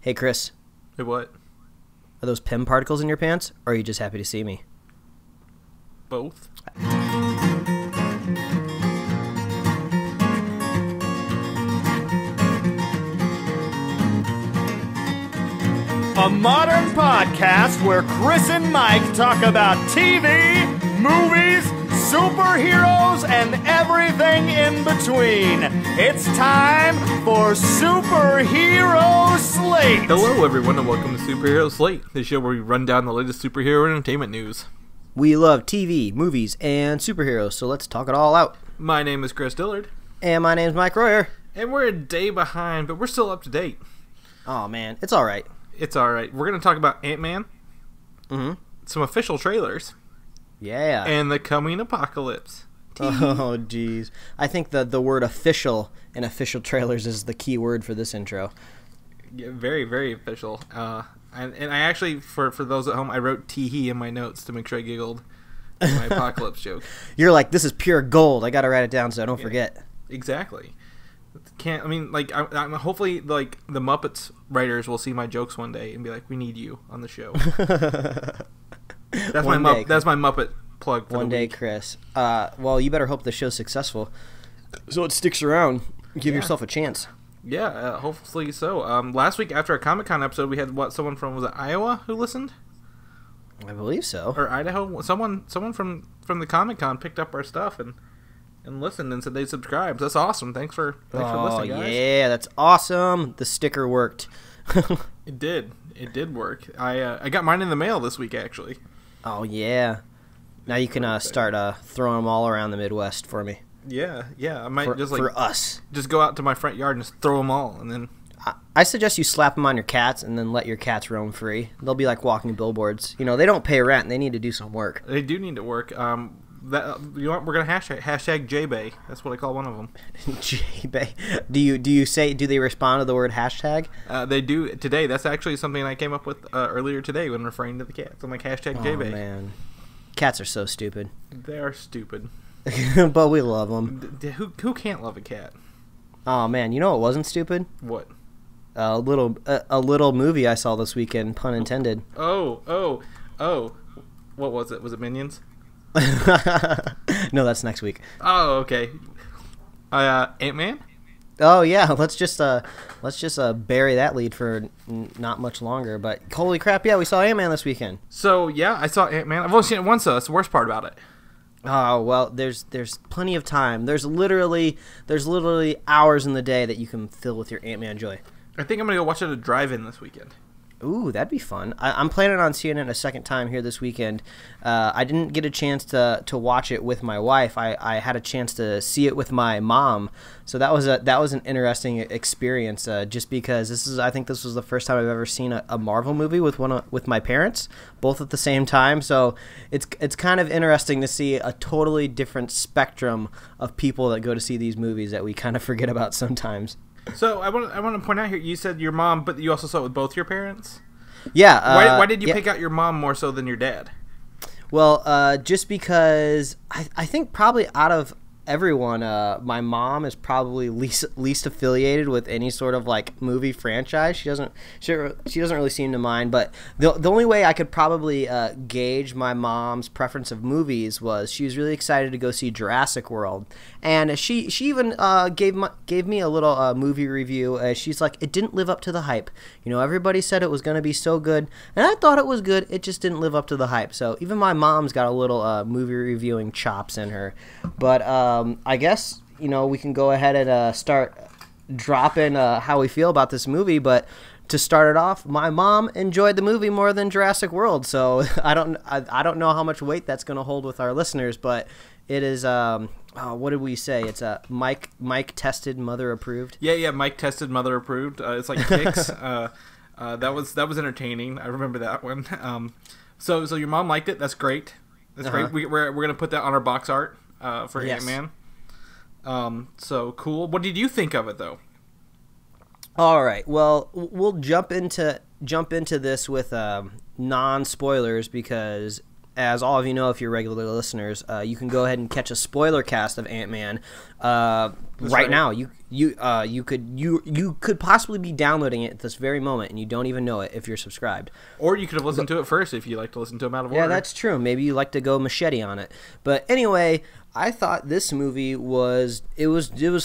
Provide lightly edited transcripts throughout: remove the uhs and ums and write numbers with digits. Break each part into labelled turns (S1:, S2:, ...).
S1: Hey, Chris,
S2: Hey, what?
S1: are those PIM particles in your pants, or are you just happy to see me?
S2: Both?
S3: A modern podcast where Chris and Mike talk about TV, movies, superheroes, and everything in between. It's time for Superhero Slate.
S2: Hello, everyone, and welcome to Superhero Slate, the show where we run down the latest superhero entertainment news.
S1: We love TV, movies, and superheroes, so let's talk it all out.
S2: My name is Chris Dillard,
S1: And my name's Mike Royer.
S2: and we're a day behind, but we're still up to date.
S1: Oh, man, it's all right.
S2: It's alright. We're going to talk about Ant-Man, some official trailers,
S1: Yeah.
S2: and the coming apocalypse.
S1: Oh, jeez. I think the word official in official trailers is the key word for this intro.
S2: Yeah, very, very official. And I actually, for those at home, I wrote teehee in my notes to make sure I giggled at my apocalypse joke.
S1: You're like, this is pure gold. I got to write it down so I don't forget.
S2: Exactly. I'm hopefully, like, the Muppets writers will see my jokes one day and be like, we need you on the show. That's my Muppet plug for
S1: One
S2: the
S1: day,
S2: week.
S1: Chris. Well, you better hope the show's successful so it sticks around. Give
S2: Yeah.
S1: yourself a chance.
S2: Yeah, hopefully so. Last week after our Comic-Con episode, we had, someone from, was it Iowa who listened?
S1: I believe so.
S2: Or Idaho? Someone from the Comic-Con picked up our stuff and listened and said they subscribed. That's awesome. Thanks for listening, guys.
S1: Yeah, that's awesome. The sticker worked.
S2: It did work. I got mine in the mail this week, actually.
S1: Oh, yeah. Now you can start throwing them all around the Midwest for me.
S2: Yeah. I might
S1: For us.
S2: just go out to my front yard and just throw them all, and then
S1: I suggest you slap them on your cats and then let your cats roam free. They'll be like walking billboards. You know, they don't pay rent. They need to do some work.
S2: they do need to work. You know what? We're gonna hashtag JBay. That's what I call one of them.
S1: J-Bay. Do they respond to the word hashtag?
S2: They do today. That's actually something I came up with earlier today when referring to the cats. I'm like hashtag
S1: Oh,
S2: JBay.
S1: man. Cats are so stupid.
S2: They are stupid.
S1: But we love them.
S2: Who can't love a cat?
S1: Oh, man. You know what wasn't stupid?
S2: What?
S1: A little movie I saw this weekend, pun intended.
S2: Oh. What was it? Was it Minions?
S1: No, that's next week.
S2: Oh, okay. Ant-Man?
S1: Oh yeah, let's just bury that lead for not much longer. But holy crap, yeah, we saw Ant-Man this weekend.
S2: So yeah, I saw Ant-Man. I've only seen it once, though. That's the worst part about it.
S1: Oh well, there's plenty of time. There's literally hours in the day that you can fill with your Ant-Man joy.
S2: I think I'm gonna go watch it at a drive-in this weekend.
S1: Ooh, that'd be fun. I'm planning on seeing it a second time here this weekend. I didn't get a chance to watch it with my wife. I had a chance to see it with my mom, so that was an interesting experience. Just because I think this was the first time I've ever seen a Marvel movie with my parents, both at the same time. So it's kind of interesting to see a totally different spectrum of people that go to see these movies that we kind of forget about sometimes.
S2: So I want to point out here. You said your mom, but you also saw it with both your parents.
S1: Yeah.
S2: Why did you
S1: yeah.
S2: pick out your mom more so than your dad?
S1: Well, just because I think probably out of everyone, my mom is probably least affiliated with any sort of like movie franchise. She doesn't really seem to mind. But the only way I could probably gauge my mom's preference of movies was she was really excited to go see Jurassic World, and she even gave me a little movie review. She's like, it didn't live up to the hype. You know, everybody said it was going to be so good, and I thought it was good. It just didn't live up to the hype. So even my mom's got a little movie reviewing chops in her. But I guess, you know, we can go ahead and start dropping how we feel about this movie. But to start it off, my mom enjoyed the movie more than Jurassic World. So I don't know how much weight that's going to hold with our listeners. But it is, what did we say? It's Mike tested, mother approved.
S2: Yeah, Mike tested, mother approved. It's like Kicks. That was entertaining. I remember that one. So your mom liked it. That's great. That's great. We're gonna put that on our box art for
S1: Yes.
S2: Ant-Man. So cool. What did you think of it, though?
S1: All right. Well, we'll jump into this with non-spoilers because as all of you know, if you're regular listeners, you can go ahead and catch a spoiler cast of Ant-Man right now. You could possibly be downloading it at this very moment, and you don't even know it if you're subscribed.
S2: Or you could have listened to it first if you like to listen to them out of order.
S1: Yeah, that's true. Maybe you like to go machete on it. But anyway, I thought this movie was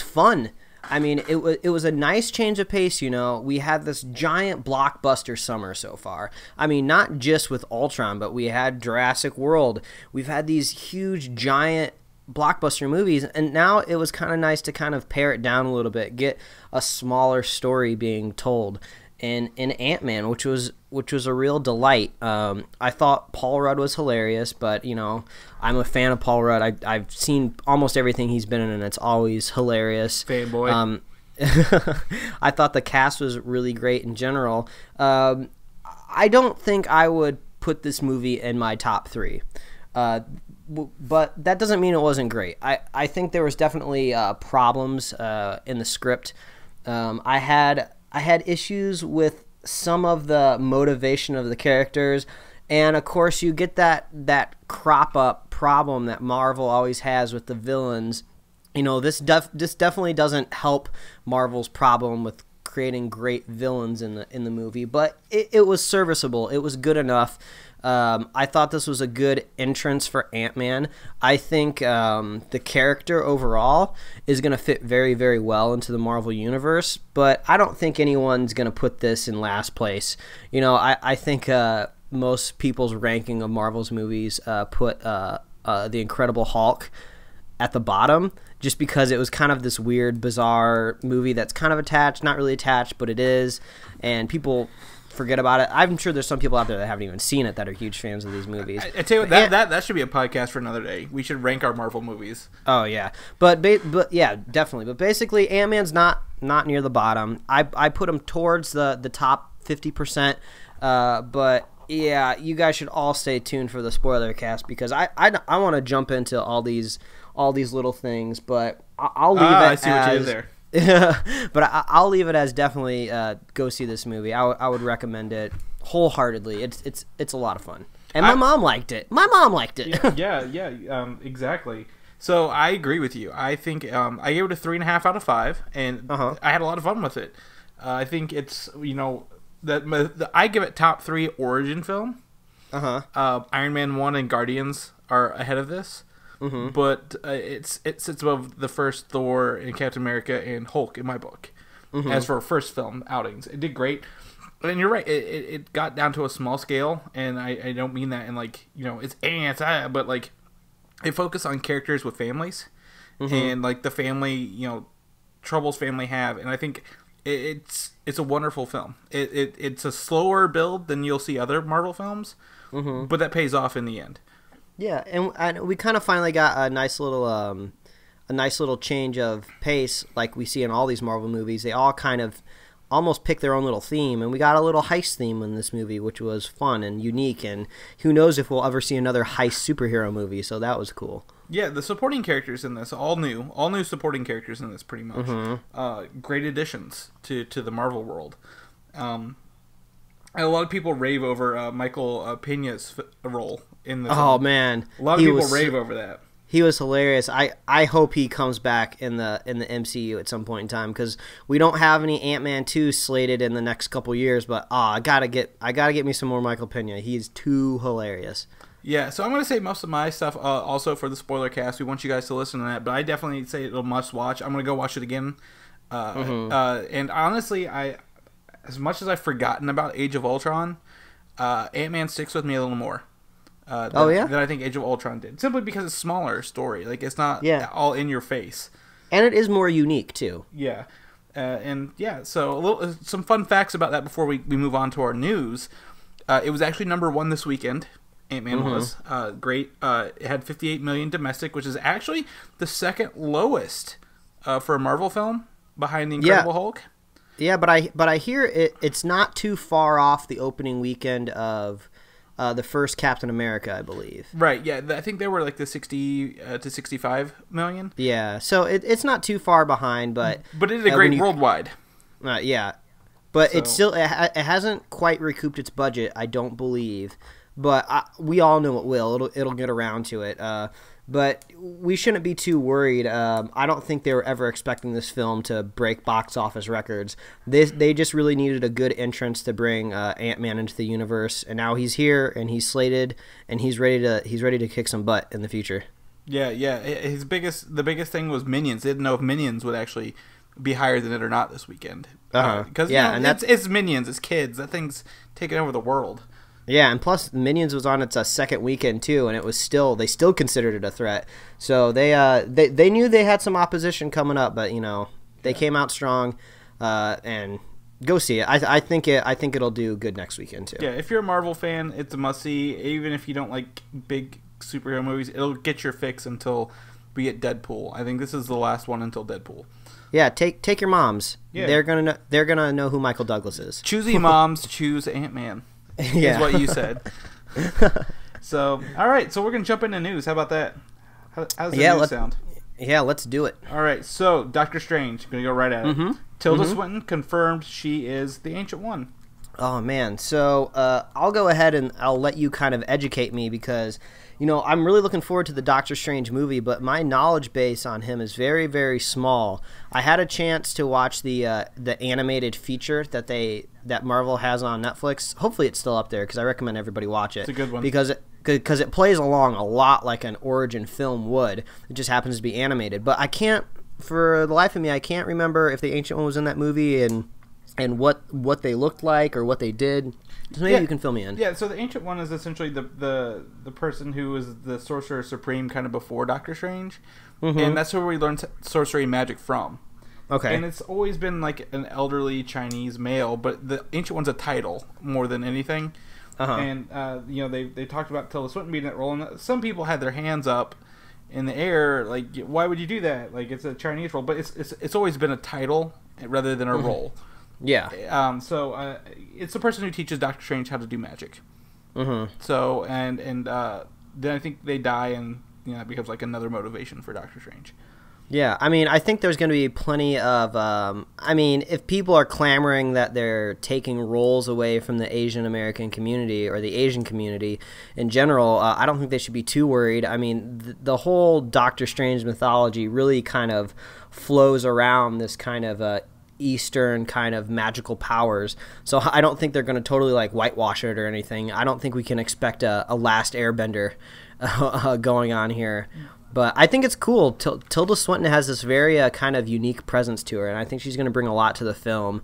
S1: fun. I mean, it was a nice change of pace, you know. We had this giant blockbuster summer so far. I mean, not just with Ultron, but we had Jurassic World. We've had these huge, giant blockbuster movies, and now it was kind of nice to kind of pare it down a little bit, get a smaller story being told. In Ant-Man, which was a real delight. I thought Paul Rudd was hilarious, but you know, I'm a fan of Paul Rudd. I've seen almost everything he's been in, and it's always hilarious.
S2: Fanboy.
S1: I thought the cast was really great in general. I don't think I would put this movie in my top 3. But that doesn't mean it wasn't great. I think there was definitely problems in the script. I had issues with some of the motivation of the characters, and of course you get that crop up problem that Marvel always has with the villains. You know, this definitely doesn't help Marvel's problem with creating great villains in the movie, but it was serviceable. It was good enough. I thought this was a good entrance for Ant-Man. I think the character overall is going to fit very, very well into the Marvel Universe, but I don't think anyone's going to put this in last place. You know, I think most people's ranking of Marvel's movies put The Incredible Hulk at the bottom, just because it was kind of this weird, bizarre movie that's kind of attached, not really attached, but it is, and people forget about it. I'm sure there's some people out there that haven't even seen it that are huge fans of these movies.
S2: I tell you what, that should be a podcast for another day. We should rank our Marvel movies.
S1: Oh yeah, but yeah, definitely. But basically, Ant-Man's not near the bottom. I put him towards the top 50%. But yeah, you guys should all stay tuned for the spoiler cast, because I want to jump into all these little things, but I'll leave it. I see what you did there. But I'll leave it as definitely go see this movie. I would recommend it wholeheartedly. It's a lot of fun, and my mom liked it.
S2: Yeah, exactly. So I agree with you. I think I gave it a 3.5 out of 5, and I had a lot of fun with it. I think it's, you know, I give it top 3 origin film. Iron Man 1 and Guardians are ahead of this. But it sits above the first Thor and Captain America and Hulk in my book. As for first film outings, it did great. And you're right, it got down to a small scale, and I don't mean that in, like, you know, it's ants, but like it focused on characters with families and like the family, you know, troubles family have, and I think it's a wonderful film. It's a slower build than you'll see other Marvel films, but that pays off in the end.
S1: Yeah, and we kind of finally got a nice little change of pace, like we see in all these Marvel movies. They all kind of almost pick their own little theme, and we got a little heist theme in this movie, which was fun and unique, and who knows if we'll ever see another heist superhero movie, so that was cool. Yeah,
S2: the supporting characters in this, all new supporting characters in this, pretty much. Great additions to the Marvel world. And a lot of people rave over Michael Pena's role in this.
S1: Oh man,
S2: a lot of people rave over that.
S1: He was hilarious. I hope he comes back in the MCU at some point in time, because we don't have any Ant-Man 2 slated in the next couple years. But I gotta get me some more Michael Pena. He's too hilarious.
S2: Yeah, so I'm going to say most of my stuff also for the spoiler cast. We want you guys to listen to that, but I definitely say it'll must watch. I'm going to go watch it again. And honestly, as much as I've forgotten about Age of Ultron, Ant-Man sticks with me a little more. Than I think Age of Ultron did. Simply because it's a smaller story. Like, it's not all in your face.
S1: And it is more unique, too.
S2: Yeah. So some fun facts about that before we move on to our news. It was actually number 1 this weekend. Ant-Man was great. It had 58 million domestic, which is actually the second lowest for a Marvel film, behind The Incredible Hulk.
S1: Yeah, but I hear it's not too far off the opening weekend of the first Captain America, I believe.
S2: Right. Yeah, I think they were like the 60 to 65 million.
S1: Yeah, so it's not too far behind, but
S2: it did a great worldwide.
S1: Yeah, but it hasn't quite recouped its budget, I don't believe. but we all know it will. It'll get around to it. But we shouldn't be too worried. I don't think they were ever expecting this film to break box office records. They just really needed a good entrance to bring Ant-Man into the universe, and now he's here and he's slated and he's ready to kick some butt in the future.
S2: Yeah. The biggest thing was Minions. They didn't know if Minions would actually be higher than it or not this weekend. Because it's Minions, it's kids. That thing's taking over the world.
S1: Yeah, and plus Minions was on its second weekend too, and they still considered it a threat. So they knew they had some opposition coming up, but they came out strong, and go see it. I think it'll do good next weekend too.
S2: Yeah, if you're a Marvel fan, it's a must see. Even if you don't like big superhero movies, it'll get your fix until we get Deadpool. I think this is the last one until Deadpool.
S1: Yeah, take your moms.
S2: Yeah.
S1: They're gonna know who Michael Douglas is.
S2: Choosy moms choose Ant-Man.
S1: Yeah.
S2: Is what you said. So, all right. So we're gonna jump into news. How about that? How's the news sound?
S1: Yeah, let's do it.
S2: All right. So Doctor Strange. Gonna go right at it. Tilda Swinton confirmed she is the Ancient One.
S1: Oh man. So I'll go ahead and I'll let you kind of educate me because I'm really looking forward to the Doctor Strange movie, but my knowledge base on him is very, very small. I had a chance to watch the animated feature that Marvel has on Netflix. Hopefully it's still up there because I recommend everybody watch it.
S2: It's a good one.
S1: Because it plays along a lot like an origin film would. It just happens to be animated. But for the life of me, I can't remember if the Ancient One was in that movie and what they looked like or what they did. So maybe you can fill me in.
S2: Yeah, so the Ancient One is essentially the person who was the Sorcerer Supreme kind of before Doctor Strange. And that's where we learned sorcery and magic from.
S1: Okay.
S2: And it's always been like an elderly Chinese male, but the Ancient One's a title more than anything. And, they talked about Tilda Swinton being in that role, and some people had their hands up in the air, like, why would you do that? Like, it's a Chinese role, but it's always been a title rather than a role.
S1: Yeah.
S2: So it's the person who teaches Doctor Strange how to do magic. So and then I think they die, and it becomes like another motivation for Doctor Strange.
S1: Yeah, I mean, I think there's going to be plenty of. If people are clamoring that they're taking roles away from the Asian American community or the Asian community in general, I don't think they should be too worried. I mean, the whole Doctor Strange mythology really kind of flows around this kind of Eastern kind of magical powers, so I don't think they're going to totally like whitewash it or anything. I don't think we can expect a Last Airbender going on here, but I think it's cool. Tilda Swinton has this very kind of unique presence to her, and I think she's going to bring a lot to the film,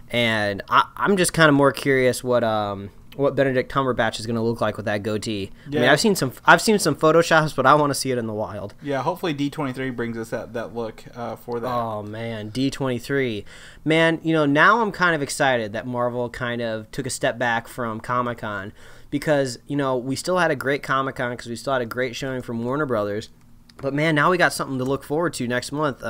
S1: and I'm just kind of more curious what Benedict Cumberbatch is going to look like with that goatee. Yeah. I mean, I've seen some photoshops, but I want to see it in the wild.
S2: Yeah, hopefully D23 brings us that look for that.
S1: Oh man, D23, man. Now I'm kind of excited that Marvel kind of took a step back from Comic-Con because we still had a great Comic-Con because we still had a great showing from Warner Brothers, but man, now we got something to look forward to next month.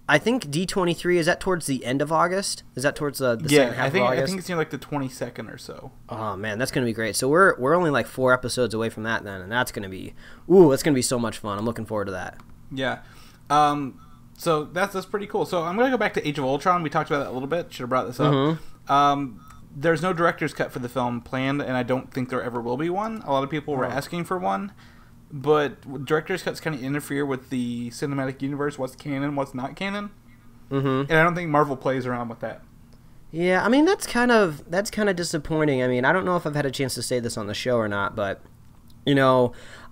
S1: I think D23, is that towards the end of August? Is that towards the second half of August?
S2: I think it's like the 22nd or so.
S1: Oh man, that's gonna be great. So we're only like 4 episodes away from that then, and that's gonna be so much fun. I'm looking forward to that.
S2: Yeah. So that's pretty cool. So I'm gonna go back to Age of Ultron. We talked about that a little bit. Should have brought this up. There's no director's cut for the film planned, and I don't think there ever will be one. A lot of people were asking for one. But director's cuts kind of interfere with the cinematic universe, what's canon, what's not canon. And I don't think Marvel plays around with that.
S1: Yeah, I mean, that's kind of disappointing. I mean, I don't know if I've had a chance to say this on the show or not, but, when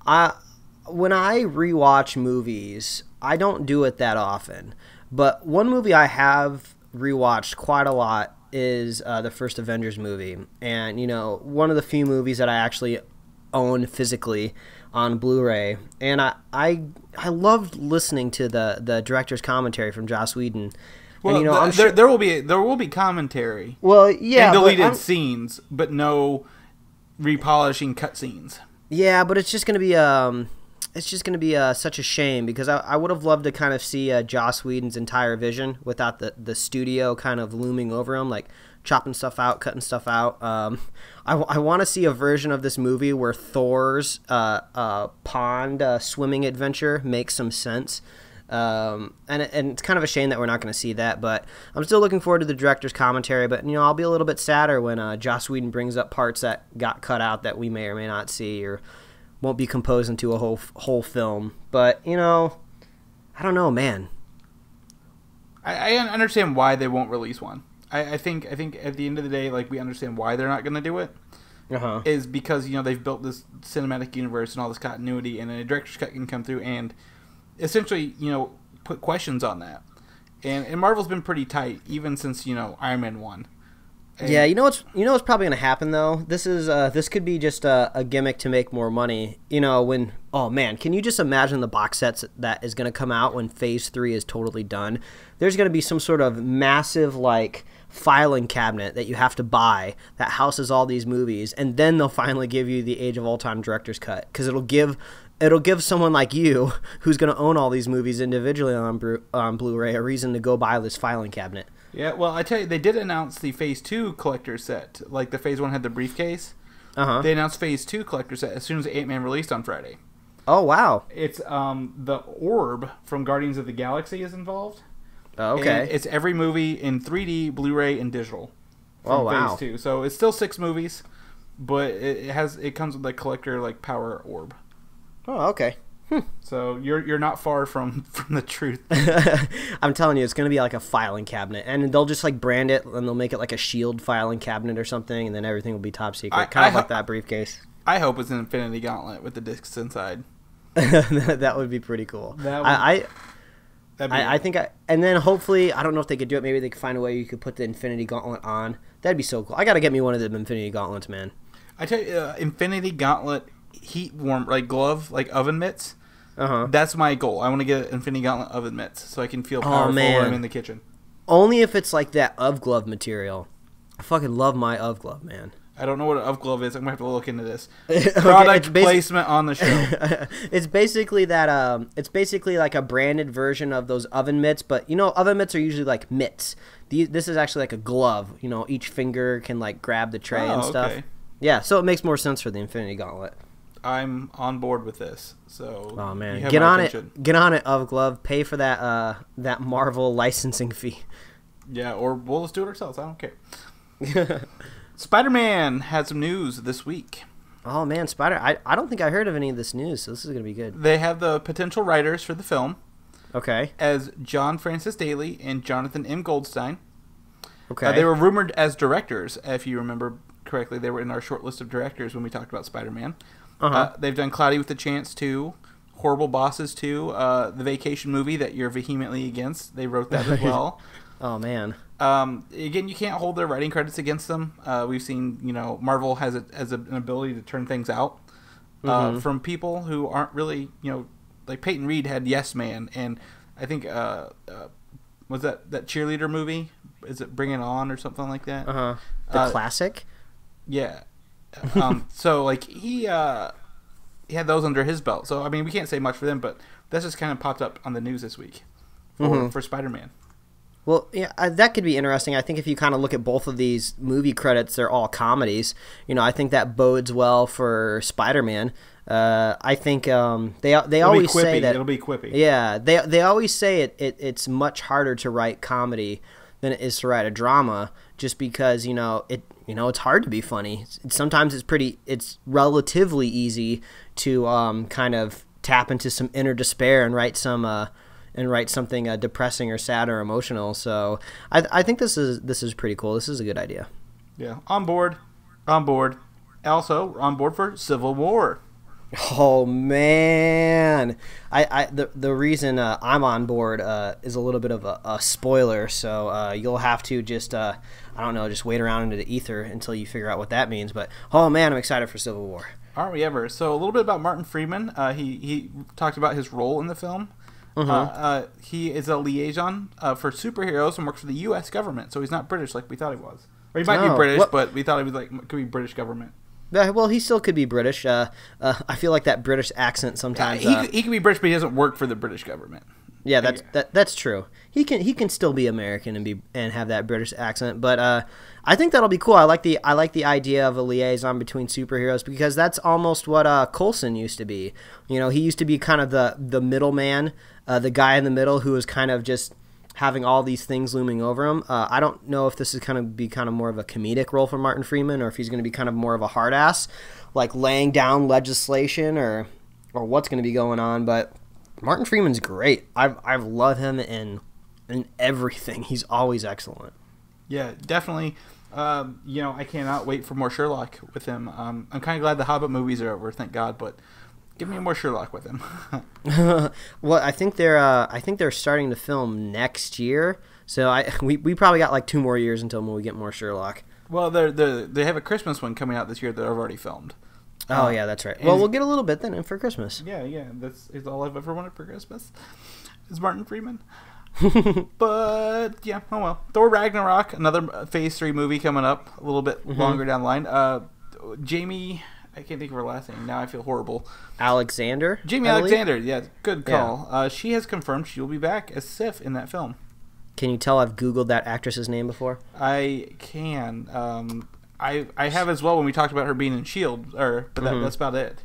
S1: I rewatch movies, I don't do it that often. But one movie I have rewatched quite a lot is the first Avengers movie. And, one of the few movies that I actually own physically on Blu-ray, and I loved listening to the director's commentary from Joss Whedon.
S2: Well, and, there will be commentary.
S1: Well, yeah,
S2: and deleted scenes, but no repolishing cutscenes.
S1: Yeah, but it's just gonna be such a shame because I would have loved to kind of see Joss Whedon's entire vision without the studio kind of looming over him, like chopping stuff out, cutting stuff out. I want to see a version of this movie where Thor's pond swimming adventure makes some sense. And it's kind of a shame that we're not going to see that, but I'm still looking forward to the director's commentary. But I'll be a little bit sadder when Joss Whedon brings up parts that got cut out that we may or may not see or won't be composed into a whole film. But I don't know, man.
S2: I understand why they won't release one. I think at the end of the day, like, we understand why they're not going to do it. Is because they've built this cinematic universe and all this continuity, and a director's cut can come through and essentially put questions on that. And Marvel's been pretty tight even since Iron Man 1. And
S1: yeah, what's probably going to happen though. This could be just a gimmick to make more money. Oh man, can you just imagine the box sets that is going to come out when Phase 3 is totally done? There's going to be some sort of massive filing cabinet that you have to buy that houses all these movies, and then they'll finally give you the Age of Ultron director's cut, because it'll give someone like you, who's going to own all these movies individually on Blu-ray, a reason to go buy this filing cabinet.
S2: Yeah, well, I tell you, they did announce the Phase 2 collector set. Like, the Phase 1 had the briefcase. They announced Phase 2 collector set as soon as Ant-Man released on Friday.
S1: Oh, wow.
S2: It's the orb from Guardians of the Galaxy is involved.
S1: Oh, okay.
S2: And it's every movie in 3D, Blu-ray, and digital from Phase 2. So it's still 6 movies, but it comes with collector power orb.
S1: Oh, okay.
S2: So you're not far from the truth.
S1: I'm telling you, it's going to be like a filing cabinet, and they'll just brand it, and they'll make it like a Shield filing cabinet or something, and then everything will be top secret, kind of like that briefcase.
S2: I hope it's an Infinity Gauntlet with the discs inside.
S1: That would be pretty cool. I think, and then hopefully, I don't know if they could do it. Maybe they could find a way you could put the Infinity Gauntlet on. That'd be so cool. I got to get me one of them Infinity Gauntlets, man.
S2: I tell you, Infinity Gauntlet heat warm glove oven mitts. That's my goal. I want to get an Infinity Gauntlet oven mitts so I can feel powerful when I'm in the kitchen.
S1: Only if it's like that UV glove material. I fucking love my UV glove, man.
S2: I don't know what an UV glove is. I'm going to have to look into this. Product placement on the show.
S1: It's basically that. It's basically like a branded version of those oven mitts, but oven mitts are usually like mitts. This is actually like a glove. Each finger can grab the tray and stuff. Okay. Yeah, so it makes more sense for the Infinity Gauntlet.
S2: I'm on board with this. So
S1: oh man, get on it. Get on it, UV glove. Pay for that Marvel licensing fee.
S2: Yeah, or we'll just do it ourselves. I don't care. Spider-Man had some news this week.
S1: Oh man, I don't think I heard of any of this news, so this is going to be good.
S2: They have the potential writers for the film.
S1: Okay.
S2: As John Francis Daley and Jonathan M. Goldstein.
S1: Okay.
S2: They were rumored as directors, if you remember correctly. They were in our short list of directors when we talked about Spider-Man. They've done Cloudy with a Chance 2, Horrible Bosses 2, the Vacation movie that you're vehemently against. They wrote that as well.
S1: Oh man.
S2: Again, you can't hold their writing credits against them. We've seen, Marvel has an ability to turn things out from people who aren't really, like Peyton Reed had Yes Man, and I think was that cheerleader movie? Is it Bring It On or something like that?
S1: The classic.
S2: Yeah. So he had those under his belt. So I mean, we can't say much for them, but that's just kind of popped up on the news this week for Spider-Man.
S1: Well, yeah, that could be interesting. I think if you kind of look at both of these movie credits, they're all comedies. I think that bodes well for Spider-Man. I think they always say that
S2: it'll be quippy.
S1: Yeah, they always say it's much harder to write comedy than it is to write a drama, just because it's hard to be funny. Sometimes it's relatively easy to kind of tap into some inner despair and write something depressing or sad or emotional. So I think this is pretty cool. This is a good idea.
S2: Yeah, on board. Also on board for Civil War.
S1: Oh man, the reason I'm on board is a little bit of a spoiler. So you'll have to just just wait around into the ether until you figure out what that means. But oh man, I'm excited for Civil War.
S2: Aren't we ever? So a little bit about Martin Freeman. He talked about his role in the film. He is a liaison for superheroes and works for the U.S. government. So he's not British like we thought he was. Or he might be British, but we thought he was could be British government.
S1: Well, he still could be British. I feel like that British accent sometimes.
S2: He can be British, but he doesn't work for the British government.
S1: Yeah, that's true. He can still be American and have that British accent. But I think that'll be cool. I like the idea of a liaison between superheroes, because that's almost what Coulson used to be. He used to be kind of the middleman the guy in the middle who is kind of just having all these things looming over him. I don't know if this is going to be kind of more of a comedic role for Martin Freeman, or if he's going to be kind of more of a hard ass, like laying down legislation or what's going to be going on. But Martin Freeman's great. I've loved him in everything. He's always excellent.
S2: Yeah, definitely. I cannot wait for more Sherlock with him. I'm kind of glad the Hobbit movies are over, thank God, but give me more Sherlock with him.
S1: Well, I think they're starting to film next year, so we probably got like 2 more years until we get more Sherlock.
S2: Well, they have a Christmas one coming out this year that I've already filmed.
S1: Oh yeah, that's right. Well, we'll get a little bit then for Christmas.
S2: Yeah, that's all I've ever wanted for Christmas is Martin Freeman. But yeah, oh well. Thor Ragnarok, another Phase 3 movie coming up a little bit longer down the line. Jamie, I can't think of her last name now. I feel horrible.
S1: Alexander.
S2: Jamie Alexander. Yeah, good call. Yeah. She has confirmed she will be back as Sif in that film.
S1: Can you tell I've Googled that actress's name before?
S2: I can. I have as well when we talked about her being in S.H.I.E.L.D. But that's about it.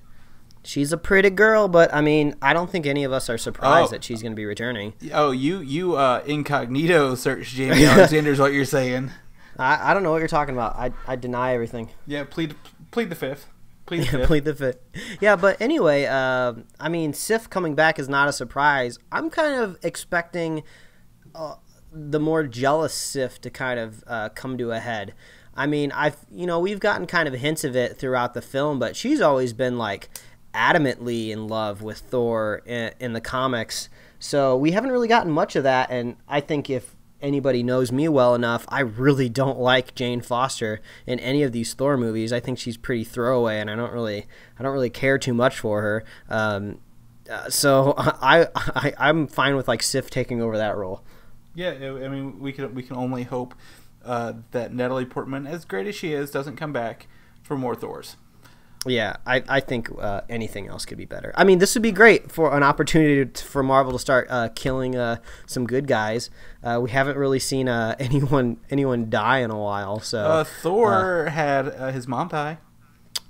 S1: She's a pretty girl, but I mean, I don't think any of us are surprised that she's going to be returning.
S2: Oh, you incognito search Jamie Alexander is what you're saying.
S1: I don't know what you're talking about. I deny everything.
S2: Yeah, plead the fifth.
S1: Plead the fifth. Yeah, but anyway, I mean, Sif coming back is not a surprise. I'm kind of expecting the more jealous Sif to kind of come to a head. I mean, we've gotten kind of hints of it throughout the film, but she's always been like adamantly in love with Thor in the comics. So we haven't really gotten much of that, and I think if anybody knows me well enough, I really don't like Jane Foster in any of these Thor movies. I think she's pretty throwaway, and I don't really care too much for her. So I'm fine with like Sif taking over that role.
S2: Yeah, I mean, we can only hope that Natalie Portman, as great as she is, doesn't come back for more Thors.
S1: Yeah, I think anything else could be better. I mean, this would be great for an opportunity for Marvel to start killing some good guys. We haven't really seen anyone die in a while. So
S2: Thor had his mom die.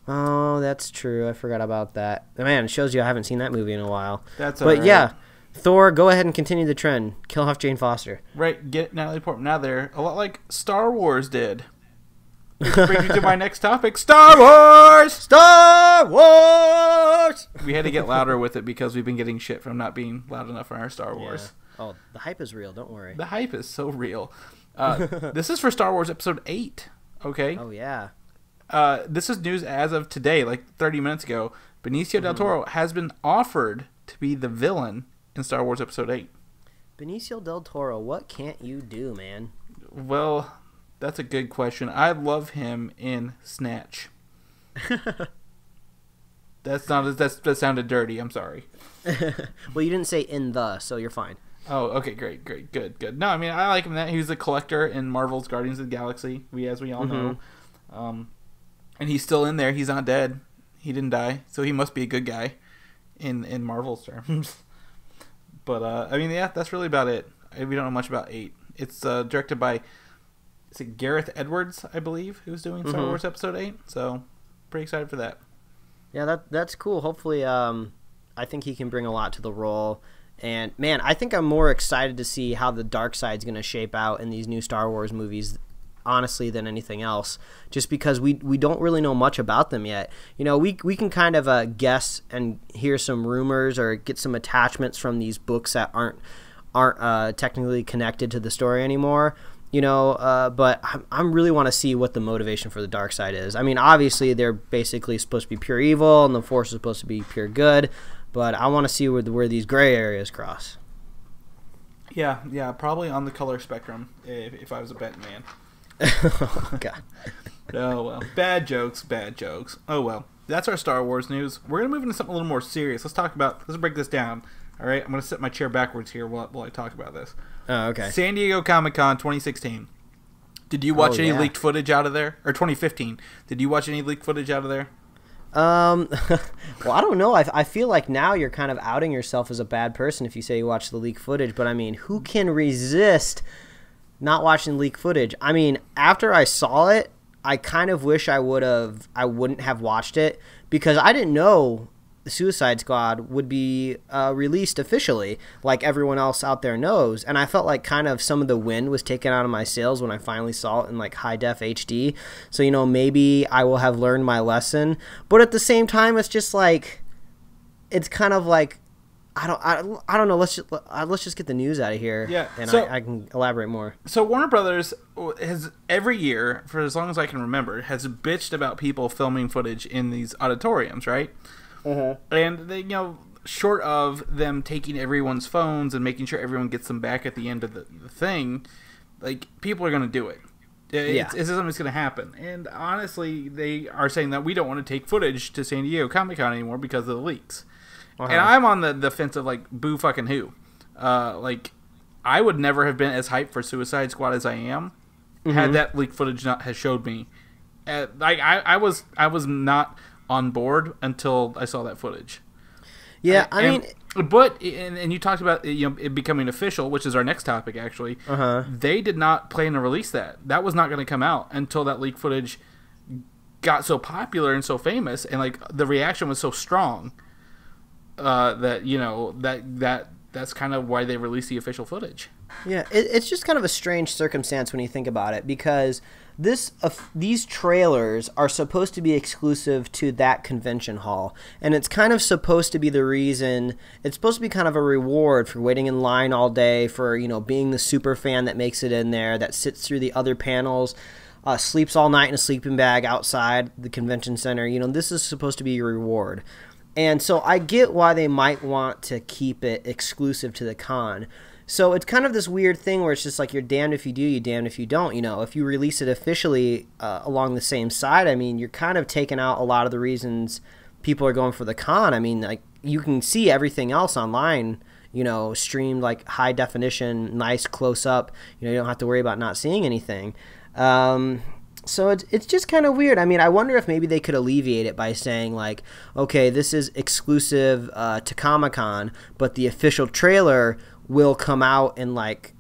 S1: Oh, that's true. I forgot about that. Man, it shows you I haven't seen that movie in a while.
S2: That's all right.
S1: Yeah, Thor, go ahead and continue the trend. Kill off Jane Foster.
S2: Right, get Natalie Portman out there. A lot like Star Wars did. Which brings me to my next topic, Star Wars!
S1: Star Wars!
S2: We had to get louder with it because we've been getting shit from not being loud enough on our Star Wars.
S1: Yeah. Oh, the hype is real, don't worry.
S2: The hype is so real. This is for Star Wars Episode 8, okay?
S1: Oh, yeah.
S2: This is news as of today, like 30 minutes ago. Benicio Del Toro has been offered to be the villain in Star Wars Episode 8. Benicio
S1: Del Toro, what can't you do, man?
S2: Well, that's a good question. I love him in Snatch. That sounded dirty. I'm sorry.
S1: Well, you didn't say in the, so you're fine.
S2: Oh, okay, great, good. No, I mean, I like him in that. He was the Collector in Marvel's Guardians of the Galaxy, as we all know. And he's still in there. He's not dead. He didn't die, so he must be a good guy in Marvel's terms. But, I mean, yeah, that's really about it. We don't know much about 8. It's directed by... Is it Gareth Edwards, I believe, who's doing Star Wars Episode 8? So, pretty excited for that.
S1: Yeah, that's cool. Hopefully, I think he can bring a lot to the role. And, man, I think I'm more excited to see how the dark side's going to shape out in these new Star Wars movies, honestly, than anything else. Just because we don't really know much about them yet. You know, we can kind of guess and hear some rumors or get some attachments from these books that aren't technically connected to the story anymore. You know, but I really want to see what the motivation for the dark side is. I mean, obviously, they're basically supposed to be pure evil, and the Force is supposed to be pure good, but I want to see where these gray areas cross.
S2: Yeah, probably on the color spectrum, if I was a betting man.
S1: Oh, God.
S2: Oh, well. Bad jokes. Oh, well. That's our Star Wars news. We're going to move into something a little more serious. Let's break this down. All right, I'm going to set my chair backwards here while I talk about this.
S1: Oh, okay.
S2: San Diego Comic-Con 2016. Did you watch any leaked footage out of there? Or 2015. Did you watch any leaked footage out of there?
S1: Well, I don't know. I feel like now you're kind of outing yourself as a bad person if you say you watch the leaked footage. But, I mean, who can resist not watching leaked footage? I mean, after I saw it, I kind of wish I wouldn't have watched it because I didn't know the Suicide Squad would be released officially, like everyone else out there knows. And I felt like kind of some of the wind was taken out of my sails when I finally saw it in like high def HD. So, you know, maybe I will have learned my lesson. But at the same time, it's just like, it's kind of like, I don't know. Let's just get the news out of here.
S2: Yeah,
S1: and
S2: so,
S1: I can elaborate more.
S2: So Warner Brothers has every year, for as long as I can remember, has bitched about people filming footage in these auditoriums, right? Mm-hmm. And they, you know, short of them taking everyone's phones and making sure everyone gets them back at the end of the thing, like, people are going to do it. It's something that's going to happen. And honestly, they are saying that we don't want to take footage to San Diego Comic-Con anymore because of the leaks. Uh-huh. And I'm on the fence of, like, boo fucking who. Like, I would never have been as hyped for Suicide Squad as I am had that leaked footage not has showed me. Like, I was not on board until I saw that footage.
S1: Yeah, I mean...
S2: But, and you talked about, you know, it becoming official, which is our next topic, actually. They did not plan to release that. That was not going to come out until that leaked footage got so popular and so famous, and, like, the reaction was so strong. That, you know, that's kind of why they released the official footage.
S1: Yeah, it's just kind of a strange circumstance when you think about it, because these trailers are supposed to be exclusive to that convention hall, and it's kind of supposed to be the reason. It's supposed to be kind of a reward for waiting in line all day, for, you know, being the super fan that makes it in there, that sits through the other panels, sleeps all night in a sleeping bag outside the convention center. You know, this is supposed to be your reward. And so I get why they might want to keep it exclusive to the con. So it's kind of this weird thing where it's just like, you're damned if you do, you're damned if you don't. You know, if you release it officially along the same side, I mean, you're kind of taking out a lot of the reasons people are going for the con. I mean, like, you can see everything else online, you know, streamed like high definition, nice close up. You know, you don't have to worry about not seeing anything. So it's just kind of weird. I mean, I wonder if maybe they could alleviate it by saying, like, okay, this is exclusive to Comic-Con, but the official trailer will come out in like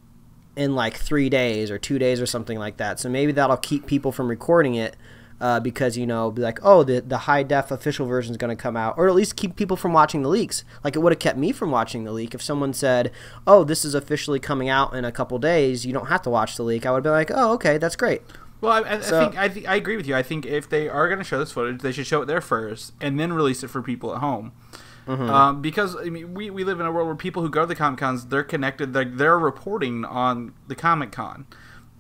S1: 3 days or 2 days or something like that. So maybe that'll keep people from recording it because, you know, be like, oh, the high def official version is going to come out, or at least keep people from watching the leaks. Like, it would have kept me from watching the leak if someone said, oh, this is officially coming out in a couple days. You don't have to watch the leak. I would be like, oh, okay, that's great.
S2: Well, I think I agree with you. I think if they are going to show this footage, they should show it there first and then release it for people at home. Because, I mean, we live in a world where people who go to the Comic-Cons, they're connected, they're reporting on the Comic-Con.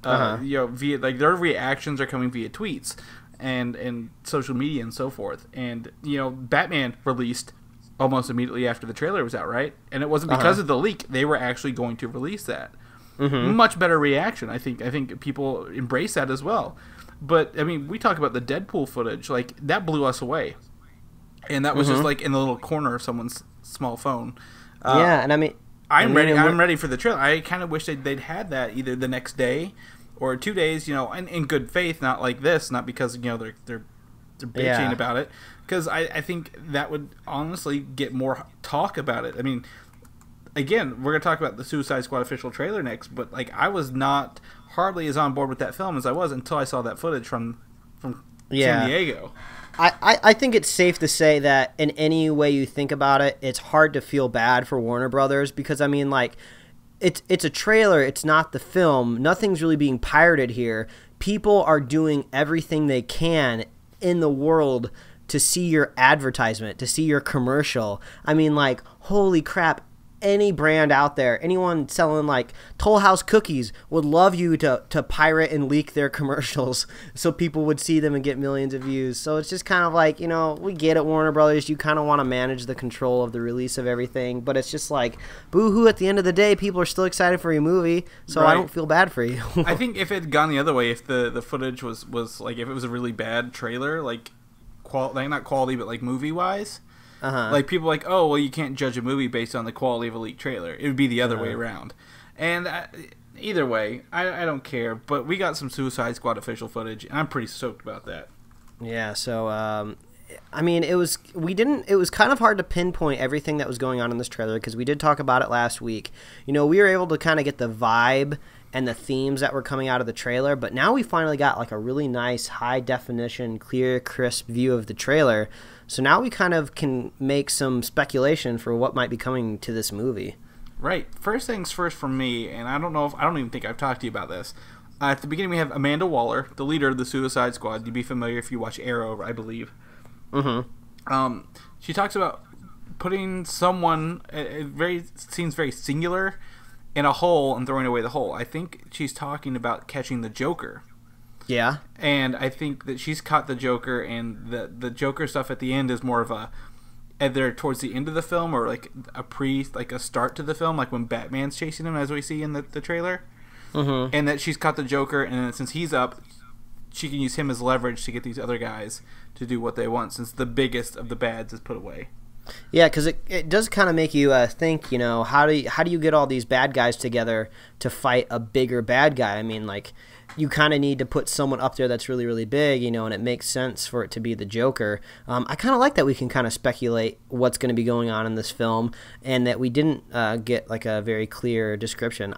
S2: You know, via, like, their reactions are coming via tweets and social media and so forth. And, you know, Batman released almost immediately after the trailer was out, right? And it wasn't because of the leak. They were actually going to release that. Much better reaction. I think people embrace that as well. But I mean, we talk about the Deadpool footage, like, that blew us away, and that was just like in the little corner of someone's small phone.
S1: Yeah, and I mean,
S2: I'm ready for the trailer. I kind of wish they'd had that either the next day or 2 days, you know, in good faith, not like this, not because, you know, they're bitching about it, because I think that would honestly get more talk about it. I mean, again, we're going to talk about the Suicide Squad official trailer next, but, like, I was not hardly as on board with that film as I was until I saw that footage from San Diego.
S1: I think it's safe to say that in any way you think about it, it's hard to feel bad for Warner Brothers, because, I mean, like, it's a trailer, it's not the film. Nothing's really being pirated here. People are doing everything they can in the world to see your advertisement, to see your commercial. I mean, like, holy crap. Any brand out there, anyone selling like Toll House cookies would love you to pirate and leak their commercials so people would see them and get millions of views. So it's just kind of like, you know, we get it, Warner Brothers. You kind of want to manage the control of the release of everything, but it's just like, boo-hoo, at the end of the day, people are still excited for your movie, so right. I don't feel bad for you.
S2: I think if it had gone the other way, if the footage was like, if it was a really bad trailer, like not quality, but like movie-wise, like, people are like, oh, well, you can't judge a movie based on the quality of a leaked trailer. It would be the other way around. And either way, I don't care. But we got some Suicide Squad official footage, and I'm pretty stoked about that.
S1: Yeah, so, I mean, it was kind of hard to pinpoint everything that was going on in this trailer, because we did talk about it last week. You know, we were able to kind of get the vibe and the themes that were coming out of the trailer, but now we finally got, like, a really nice, high-definition, clear, crisp view of the trailer. So now we kind of can make some speculation for what might be coming to this movie.
S2: Right. First things first for me, and I don't even think I've talked to you about this. At the beginning, we have Amanda Waller, the leader of the Suicide Squad. You'd be familiar if you watch Arrow, I believe. Mm-hmm. She talks about putting someone, seems very singular, in a hole and throwing away the hole. I think she's talking about catching the Joker.
S1: Yeah.
S2: And I think that she's caught the Joker, and the Joker stuff at the end is more of a either towards the end of the film or like a start to the film, like when Batman's chasing him, as we see in the trailer. Mm-hmm. And that she's caught the Joker, and since he's up, she can use him as leverage to get these other guys to do what they want, since the biggest of the bads is put away.
S1: Yeah, because it does kind of make you think, you know, how do you get all these bad guys together to fight a bigger bad guy? I mean, like, you kind of need to put someone up there that's really, really big, you know, and it makes sense for it to be the Joker. I kind of like that we can kind of speculate what's going to be going on in this film, and that we didn't get like a very clear description.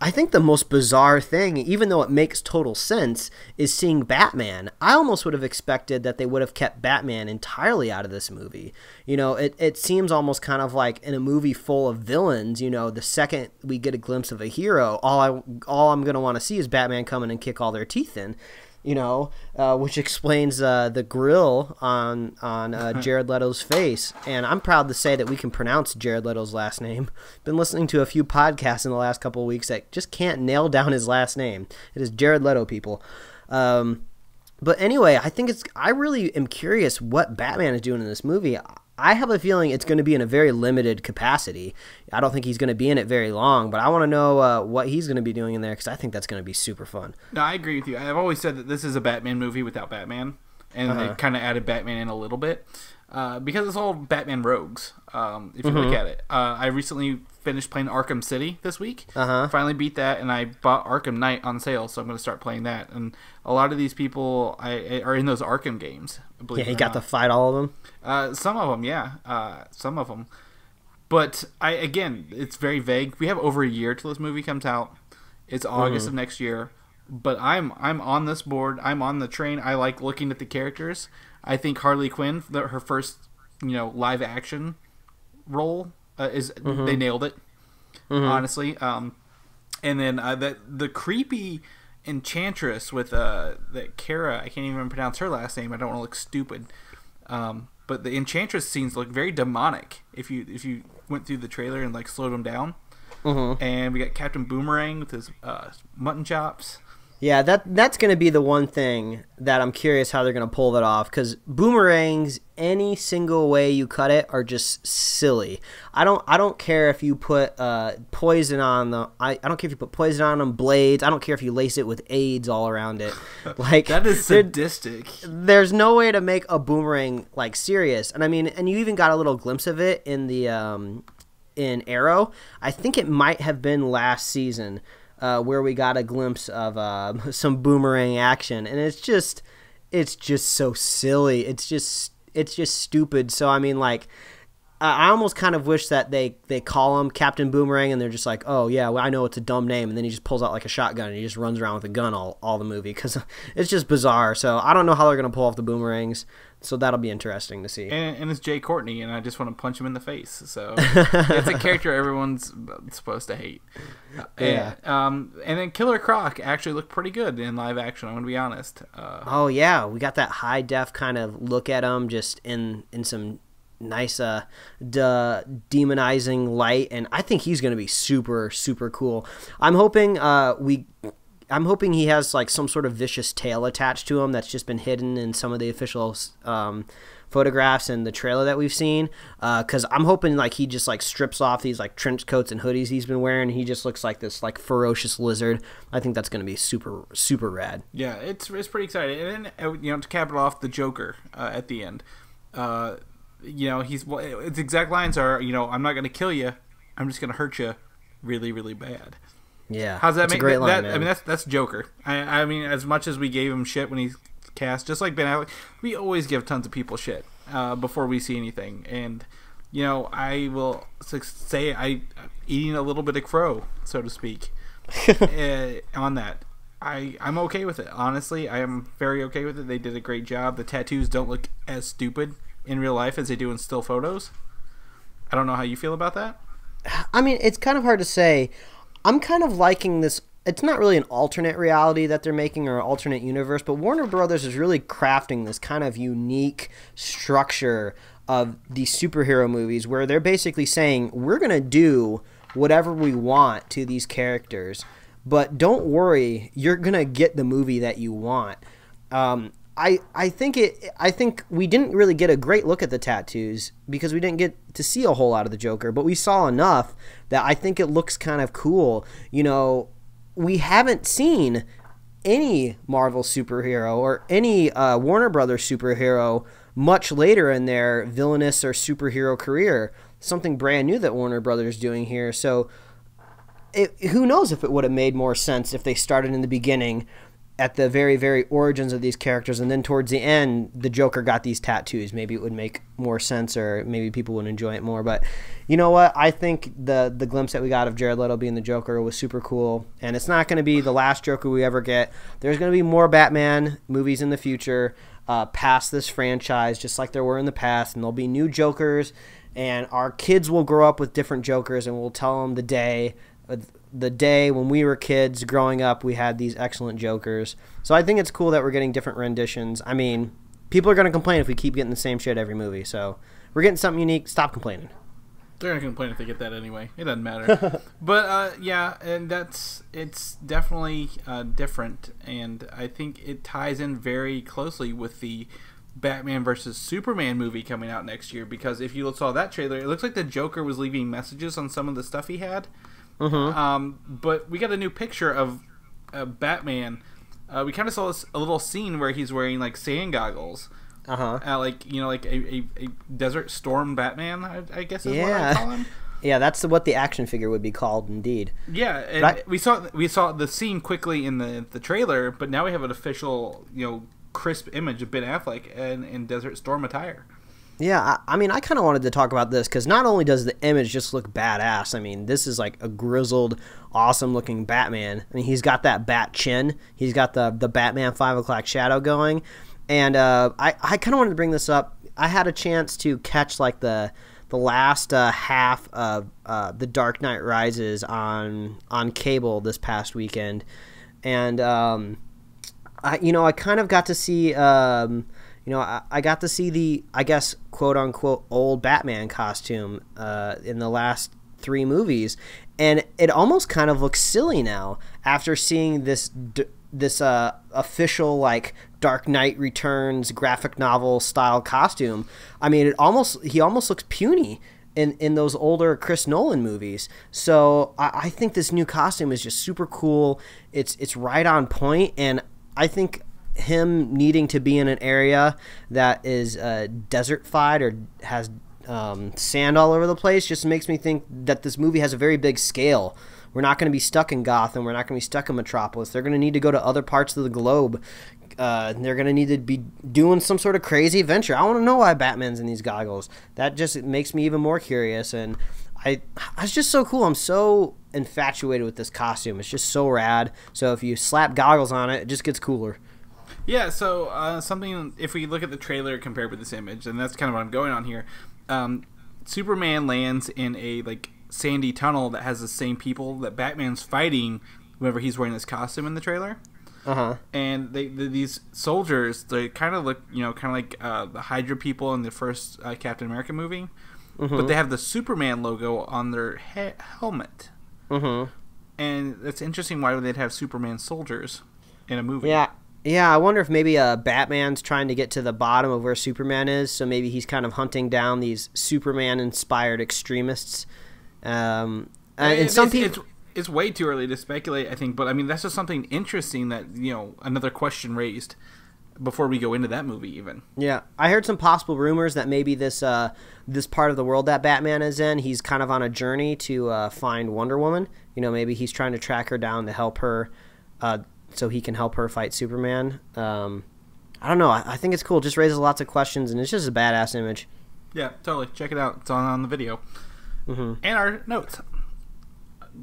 S1: I think the most bizarre thing, even though it makes total sense, is seeing Batman. I almost would have expected that they would have kept Batman entirely out of this movie. You know, it seems almost kind of like in a movie full of villains, you know, the second we get a glimpse of a hero, all I'm going to want to see is Batman come in and kick all their teeth in. You know, which explains the grill on Jared Leto's face. And I'm proud to say that we can pronounce Jared Leto's last name. Been listening to a few podcasts in the last couple of weeks that just can't nail down his last name. It is Jared Leto, people. But anyway, I really am curious what Batman is doing in this movie. I have a feeling it's going to be in a very limited capacity. I don't think he's going to be in it very long, but I want to know what he's going to be doing in there, because I think that's going to be super fun.
S2: No, I agree with you. I've always said that this is a Batman movie without Batman, and they kind of added Batman in a little bit, because it's all Batman rogues, if you look at it. I recently finished playing Arkham City this week. Finally beat that, and I bought Arkham Knight on sale, so I'm going to start playing that. And a lot of these people are in those Arkham games.
S1: Yeah, he got to fight all of them?
S2: Some of them, yeah. Some of them. But, again, it's very vague. We have over a year till this movie comes out. It's August of next year. But I'm on this board. I'm on the train. I like looking at the characters. I think Harley Quinn, her first, live action role, they nailed it, honestly. And then the creepy Enchantress with that Kara, I can't even pronounce her last name. I don't want to look stupid. But the Enchantress scenes look very demonic if you went through the trailer and like slowed them down. And we got Captain Boomerang with his mutton chops.
S1: Yeah, that's going to be the one thing that I'm curious how they're going to pull that off, because boomerangs, any single way you cut it, are just silly. I don't care if you put poison on them. I don't care if you put poison on them, blades. I don't care if you lace it with AIDS all around it. Like,
S2: that is sadistic.
S1: There's no way to make a boomerang like serious. And I mean, and you even got a little glimpse of it in the in Arrow. I think it might have been last season. Where we got a glimpse of some boomerang action, and it's just so silly. It's just stupid. So I mean, like, I almost kind of wish that they call him Captain Boomerang, and they're just like, oh yeah, well, I know it's a dumb name, and then he just pulls out like a shotgun and he just runs around with a gun all the movie, because it's just bizarre. So I don't know how they're gonna pull off the boomerangs. So that'll be interesting to see.
S2: And it's Jay Courtney, and I just want to punch him in the face. So it's a character everyone's supposed to hate.
S1: Yeah.
S2: And then Killer Croc actually looked pretty good in live action, I'm going to be honest.
S1: Oh, yeah. We got that high def kind of look at him just in some nice demonizing light, and I think he's going to be super, super cool. I'm hoping he has like some sort of vicious tail attached to him that's just been hidden in some of the official photographs and the trailer that we've seen. Because I'm hoping like he just like strips off these like trench coats and hoodies he's been wearing, and he just looks like this like ferocious lizard. I think that's going to be super, super rad.
S2: Yeah, it's pretty exciting. And then to cap it off, the Joker at the end. His exact lines are, I'm not going to kill you, I'm just going to hurt you really, really bad.
S1: Yeah,
S2: how's that make
S1: a great line,
S2: that?
S1: man.
S2: I mean, that's Joker. I mean, as much as we gave him shit when he's cast, just like Ben Affleck, we always give tons of people shit before we see anything. And I will say I'm eating a little bit of crow, so to speak, on that. I'm okay with it. Honestly, I am very okay with it. They did a great job. The tattoos don't look as stupid in real life as they do in still photos. I don't know how you feel about that.
S1: I mean, it's kind of hard to say. I'm kind of liking this. It's not really an alternate reality that they're making or an alternate universe, but Warner Brothers is really crafting this kind of unique structure of these superhero movies where they're basically saying, we're going to do whatever we want to these characters, but don't worry, you're going to get the movie that you want. I think we didn't really get a great look at the tattoos because we didn't get to see a whole lot of the Joker, but we saw enough that I think it looks kind of cool. You know, we haven't seen any Marvel superhero or any Warner Brothers superhero much later in their villainous or superhero career. Something brand new that Warner Brothers is doing here. So who knows if it would have made more sense if they started in the beginning at the very, very origins of these characters, and then towards the end, the Joker got these tattoos. Maybe it would make more sense, or maybe people would enjoy it more. But you know what? I think the glimpse that we got of Jared Leto being the Joker was super cool, and it's not going to be the last Joker we ever get. There's going to be more Batman movies in the future past this franchise, just like there were in the past, and there'll be new Jokers, and our kids will grow up with different Jokers, and we'll tell them the day when we were kids growing up, we had these excellent Jokers. So I think it's cool that we're getting different renditions. I mean, people are going to complain if we keep getting the same shit every movie. So we're getting something unique. Stop complaining.
S2: They're going to complain if they get that anyway. It doesn't matter. But, yeah, and it's definitely different. And I think it ties in very closely with the Batman versus Superman movie coming out next year. Because if you saw that trailer, it looks like the Joker was leaving messages on some of the stuff he had. But we got a new picture of Batman. We kind of saw a little scene where he's wearing like sand goggles. Like a Desert Storm Batman, I guess is what I call him. Yeah,
S1: that's what the action figure would be called, indeed.
S2: Yeah, and we saw the scene quickly in the trailer, but now we have an official crisp image of Ben Affleck in Desert Storm attire.
S1: Yeah, I mean, I kind of wanted to talk about this because not only does the image just look badass, I mean, this is like a grizzled, awesome-looking Batman. I mean, he's got that bat chin. He's got the Batman 5 o'clock shadow going. And I kind of wanted to bring this up. I had a chance to catch, like, the last half of The Dark Knight Rises on cable this past weekend. And, I kind of got to see... I got to see the, I guess, quote-unquote, old Batman costume in the last 3 movies, and it almost kind of looks silly now after seeing this official, like, Dark Knight Returns graphic novel style costume. I mean, he almost looks puny in those older Chris Nolan movies. So I think this new costume is just super cool. It's right on point, and I think him needing to be in an area that is desertified or has sand all over the place just makes me think that this movie has a very big scale. We're not going to be stuck in Gotham. We're not going to be stuck in Metropolis. They're going to need to go to other parts of the globe. They're going to need to be doing some sort of crazy adventure. I want to know why Batman's in these goggles. That just makes me even more curious. And it's just so cool. I'm so infatuated with this costume. It's just so rad. So if you slap goggles on it, it just gets cooler.
S2: Yeah, so something, if we look at the trailer compared with this image, and that's kind of what I'm going on here, Superman lands in a sandy tunnel that has the same people that Batman's fighting whenever he's wearing this costume in the trailer. And these soldiers, they kind of look, like the Hydra people in the first Captain America movie, but they have the Superman logo on their helmet. And it's interesting why they'd have Superman soldiers in a movie.
S1: Yeah, I wonder if maybe Batman's trying to get to the bottom of where Superman is, so maybe he's kind of hunting down these Superman-inspired extremists. And some people...
S2: It's way too early to speculate, I think, but I mean, that's just something interesting that, another question raised before we go into that movie even.
S1: Yeah, I heard some possible rumors that maybe this part of the world that Batman is in, he's kind of on a journey to find Wonder Woman. Maybe he's trying to track her down to help her... so he can help her fight Superman. I don't know. I think it's cool. It just raises lots of questions, and it's just a badass image.
S2: Yeah, totally. Check it out. It's on the video. And our notes.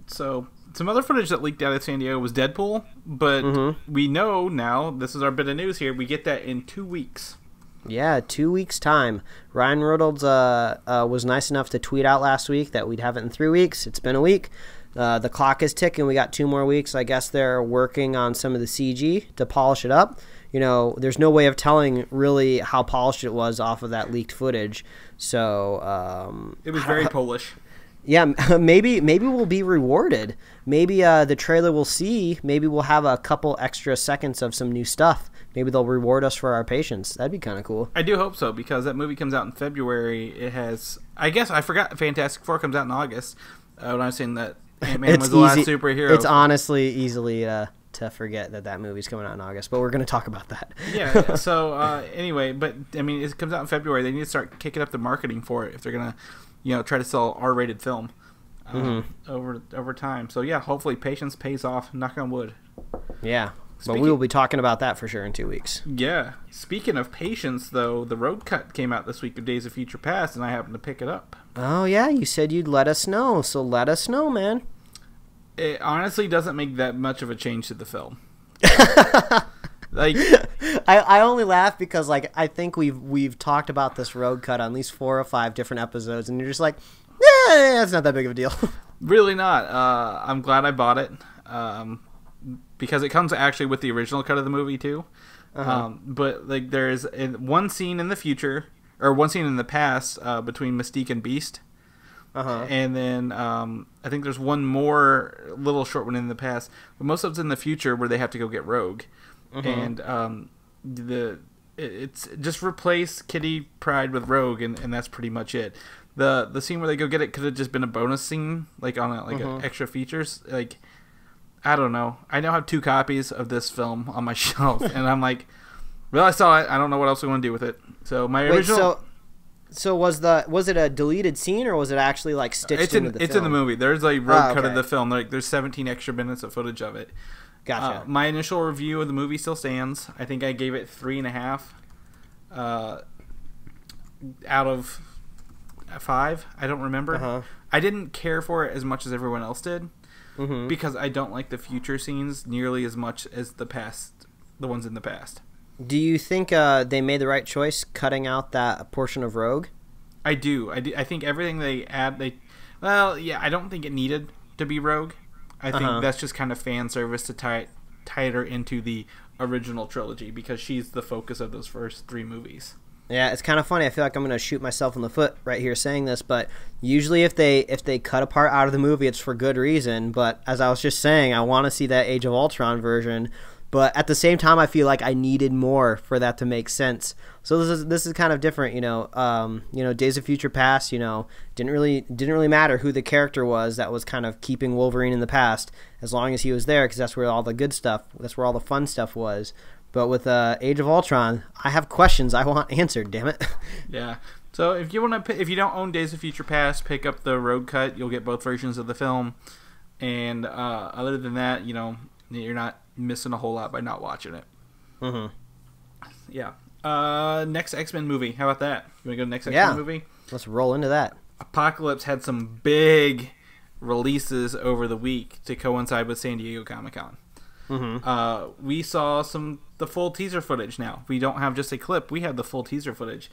S2: So, some other footage that leaked out of San Diego was Deadpool, but we know now, this is our bit of news here, we get that in 2 weeks.
S1: Yeah, 2 weeks' time. Ryan Reynolds was nice enough to tweet out last week that we'd have it in 3 weeks. It's been a week. The clock is ticking. We got 2 more weeks. I guess they're working on some of the CG to polish it up. There's no way of telling really how polished it was off of that leaked footage. So
S2: it was very Polish.
S1: Yeah, maybe we'll be rewarded. Maybe the trailer we'll see, maybe we'll have a couple extra seconds of some new stuff. Maybe they'll reward us for our patience. That'd be kind of cool.
S2: I do hope so, because that movie comes out in February. It has, I guess I forgot Fantastic Four comes out in August. When I was saying that Ant-Man was the last superhero.
S1: It's honestly easily to forget that movie's coming out in August, but we're going to talk about that.
S2: Yeah, so anyway, but I mean, it comes out in February. They need to start kicking up the marketing for it if they're going to, try to sell R-rated film over time. So yeah, hopefully patience pays off, knock on wood.
S1: Yeah. But we will be talking about that for sure in 2 weeks.
S2: Yeah. Speaking of patience, though, the road cut came out this week of Days of Future Past, and I happened to pick it up.
S1: Oh, yeah. You said you'd let us know, so let us know, man.
S2: It honestly doesn't make that much of a change to the film.
S1: I only laugh because I think we've talked about this road cut on at least 4 or 5 different episodes, and you're just like, yeah, it's not that big of a deal. Really not.
S2: I'm glad I bought it. Because it comes actually with the original cut of the movie too. But there's one scene in the future, or one scene in the past between Mystique and Beast. And then I think there's one more little short one in the past, but most of it's in the future where they have to go get Rogue. And it's just replace Kitty Pryde with Rogue, and that's pretty much it. The scene where they go get it could have just been a bonus scene, an extra features. I don't know. I now have 2 copies of this film on my shelf, and I'm like, well, I saw it. I don't know what else we want to do with it. So my original.
S1: So was it a deleted scene, or was it actually stitched into the film?
S2: It's in the movie. There's a road cut of the film. There's 17 extra minutes of footage of it.
S1: Gotcha.
S2: My initial review of the movie still stands. I think I gave it 3.5 out of 5. I don't remember. I didn't care for it as much as everyone else did. Because I don't like the future scenes nearly as much as the ones in the past.
S1: Do you think they made the right choice cutting out that portion of Rogue?
S2: I do. I think everything they add, I don't think it needed to be Rogue. I think that's just kind of fan service to tie her into the original trilogy, because she's the focus of those first 3 movies.
S1: Yeah, it's kind of funny. I feel like I'm going to shoot myself in the foot right here saying this, but usually if they cut a part out of the movie, it's for good reason. But as I was just saying, I want to see that Age of Ultron version. But at the same time, I feel like I needed more for that to make sense. So this is kind of different, Days of Future Past, didn't really matter who the character was that was kind of keeping Wolverine in the past, as long as he was there, because that's where all the good stuff, that's where all the fun stuff was. But with Age of Ultron, I have questions I want answered. Damn it.
S2: Yeah. So if you don't own Days of Future Past, pick up the road cut. You'll get both versions of the film. And other than that, you're not missing a whole lot by not watching it. Yeah. Next X-Men movie. How about that? You want to go to the next X-Men movie?
S1: Let's roll into that.
S2: Apocalypse had some big releases over the week to coincide with San Diego Comic-Con. We saw the full teaser footage now. We don't have just a clip. We have the full teaser footage.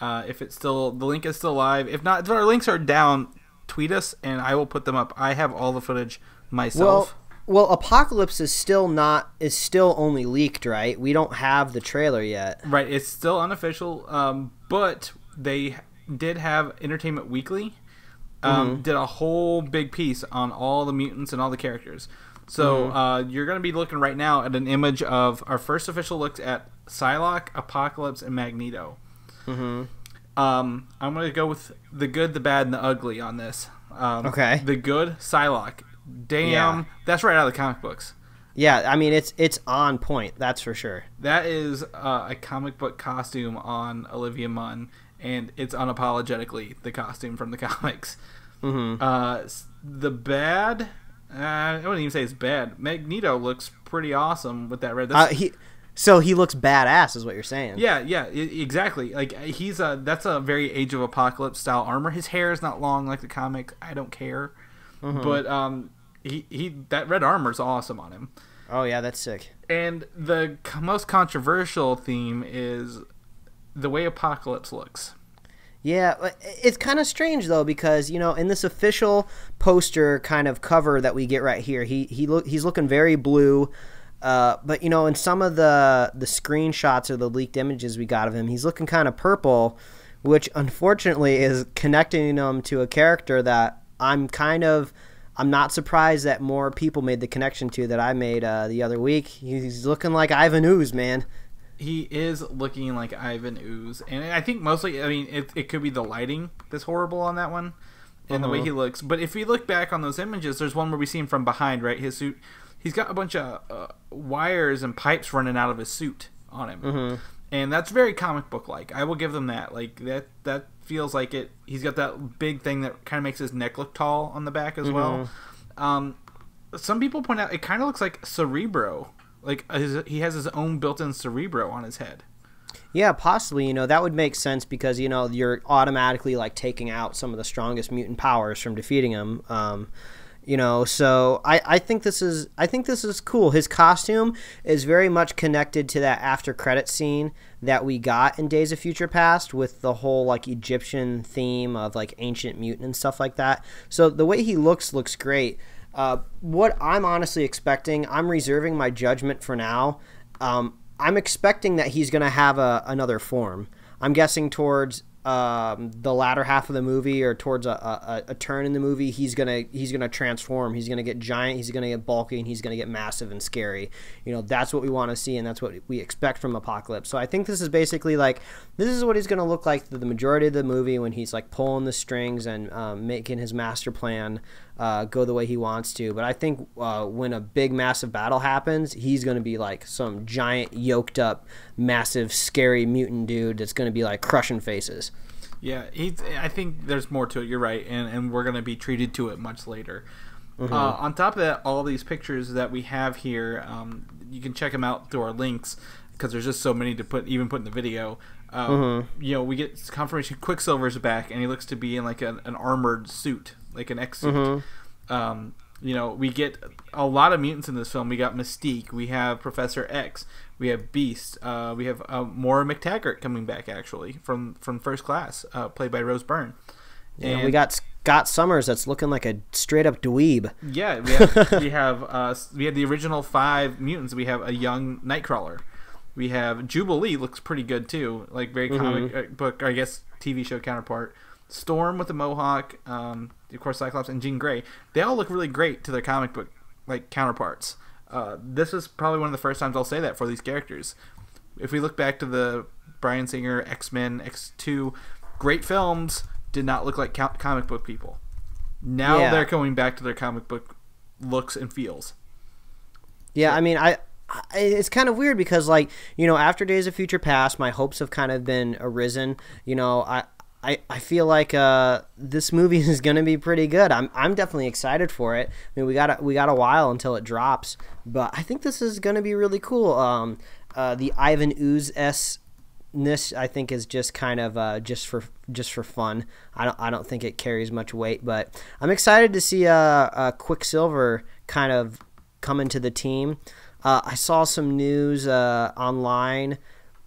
S2: If it's still, the link is still live. If not, if our links are down, tweet us and I will put them up. I have all the footage myself.
S1: Well, Apocalypse is still only leaked, right? We don't have the trailer yet.
S2: Right, it's still unofficial. But they did have Entertainment Weekly did a whole big piece on all the mutants and all the characters. So you're going to be looking right now at an image of our first official looks at Psylocke, Apocalypse, and Magneto. I'm going to go with the good, the bad, and the ugly on this.
S1: Okay.
S2: The good, Psylocke. Damn, that's right out of the comic books.
S1: Yeah, I mean, it's on point, that's for sure.
S2: That is a comic book costume on Olivia Munn, and it's unapologetically the costume from the comics. The bad... I wouldn't even say it's bad. Magneto looks pretty awesome with that red.
S1: So he looks badass, is what you're saying.
S2: Yeah, exactly. He's that's a very Age of Apocalypse style armor. His hair is not long like the comic. I don't care, but he that red armor's awesome on him.
S1: Oh yeah, that's sick.
S2: And the most controversial theme is the way Apocalypse looks.
S1: Yeah, it's kind of strange though, because in this official poster kind of cover that we get right here, he's looking very blue. But in some of the screenshots or the leaked images we got of him, he's looking kind of purple, which unfortunately is connecting him to a character that I'm not surprised that more people made the connection to that I made the other week. He's looking like Ivan Ooze, man.
S2: He is looking like Ivan Ooze, and I think mostly, it could be the lighting that's horrible on that one, and the way he looks. But if we look back on those images, there's one where we see him from behind, right? His suit, he's got a bunch of wires and pipes running out of his suit on him, and that's very comic book like. I will give them that. Like that feels like it. He's got that big thing that kind of makes his neck look tall on the back as well. Some people point out it kind of looks like Cerebro. Like he has his own built-in Cerebro on his head.
S1: Yeah, possibly. That would make sense because you're automatically like taking out some of the strongest mutant powers from defeating him. So I think this is cool. His costume is very much connected to that after credit scene that we got in Days of Future Past with the whole like Egyptian theme of like ancient mutant and stuff like that. So the way he looks great. What I'm honestly expecting, I'm reserving my judgment for now. I'm expecting that he's going to have another form. I'm guessing towards the latter half of the movie or towards a turn in the movie, he's gonna transform. He's gonna get giant. He's gonna get bulky, and he's gonna get massive and scary. That's what we want to see, and that's what we expect from Apocalypse. So I think this is basically like this is what he's gonna look like the majority of the movie when he's like pulling the strings and making his master plan go the way he wants to. But I think when a big massive battle happens, he's gonna be like some giant yoked up massive scary mutant dude that's gonna be like crushing faces.
S2: Yeah, I think there's more to it. You're right, and we're gonna be treated to it much later. On top of that, all these pictures that we have here, you can check them out through our links because there's just so many to put in the video. We get confirmation Quicksilver's back, and he looks to be in like an armored suit, like an X suit. We get a lot of mutants in this film. We got Mystique, we have Professor X, we have Beast, we have Maura McTaggart coming back actually from First Class, played by Rose Byrne.
S1: And we got Scott Summers that's looking like a straight up dweeb.
S2: Yeah, we have the original 5 mutants. We have a young Nightcrawler. We have Jubilee, looks pretty good too, like very comic book, or I guess TV show counterpart. Storm with the mohawk, of course Cyclops and Jean Grey. They all look really great to their comic book like counterparts. This is probably one of the first times I'll say that for these characters. If we look back to the Bryan Singer X-Men X2, great films, did not look like comic book people. Now they're going back to their comic book looks and feels.
S1: Yeah, so, I mean, it's kind of weird because, like, after Days of Future Past, my hopes have kind of been arisen. I feel like this movie is going to be pretty good. I'm definitely excited for it. I mean, we got a while until it drops, but I think this is going to be really cool. The Ivan Ooze-ness, I think, is just kind of just for fun. I don't think it carries much weight, but I'm excited to see Quicksilver kind of come into the team. I saw some news online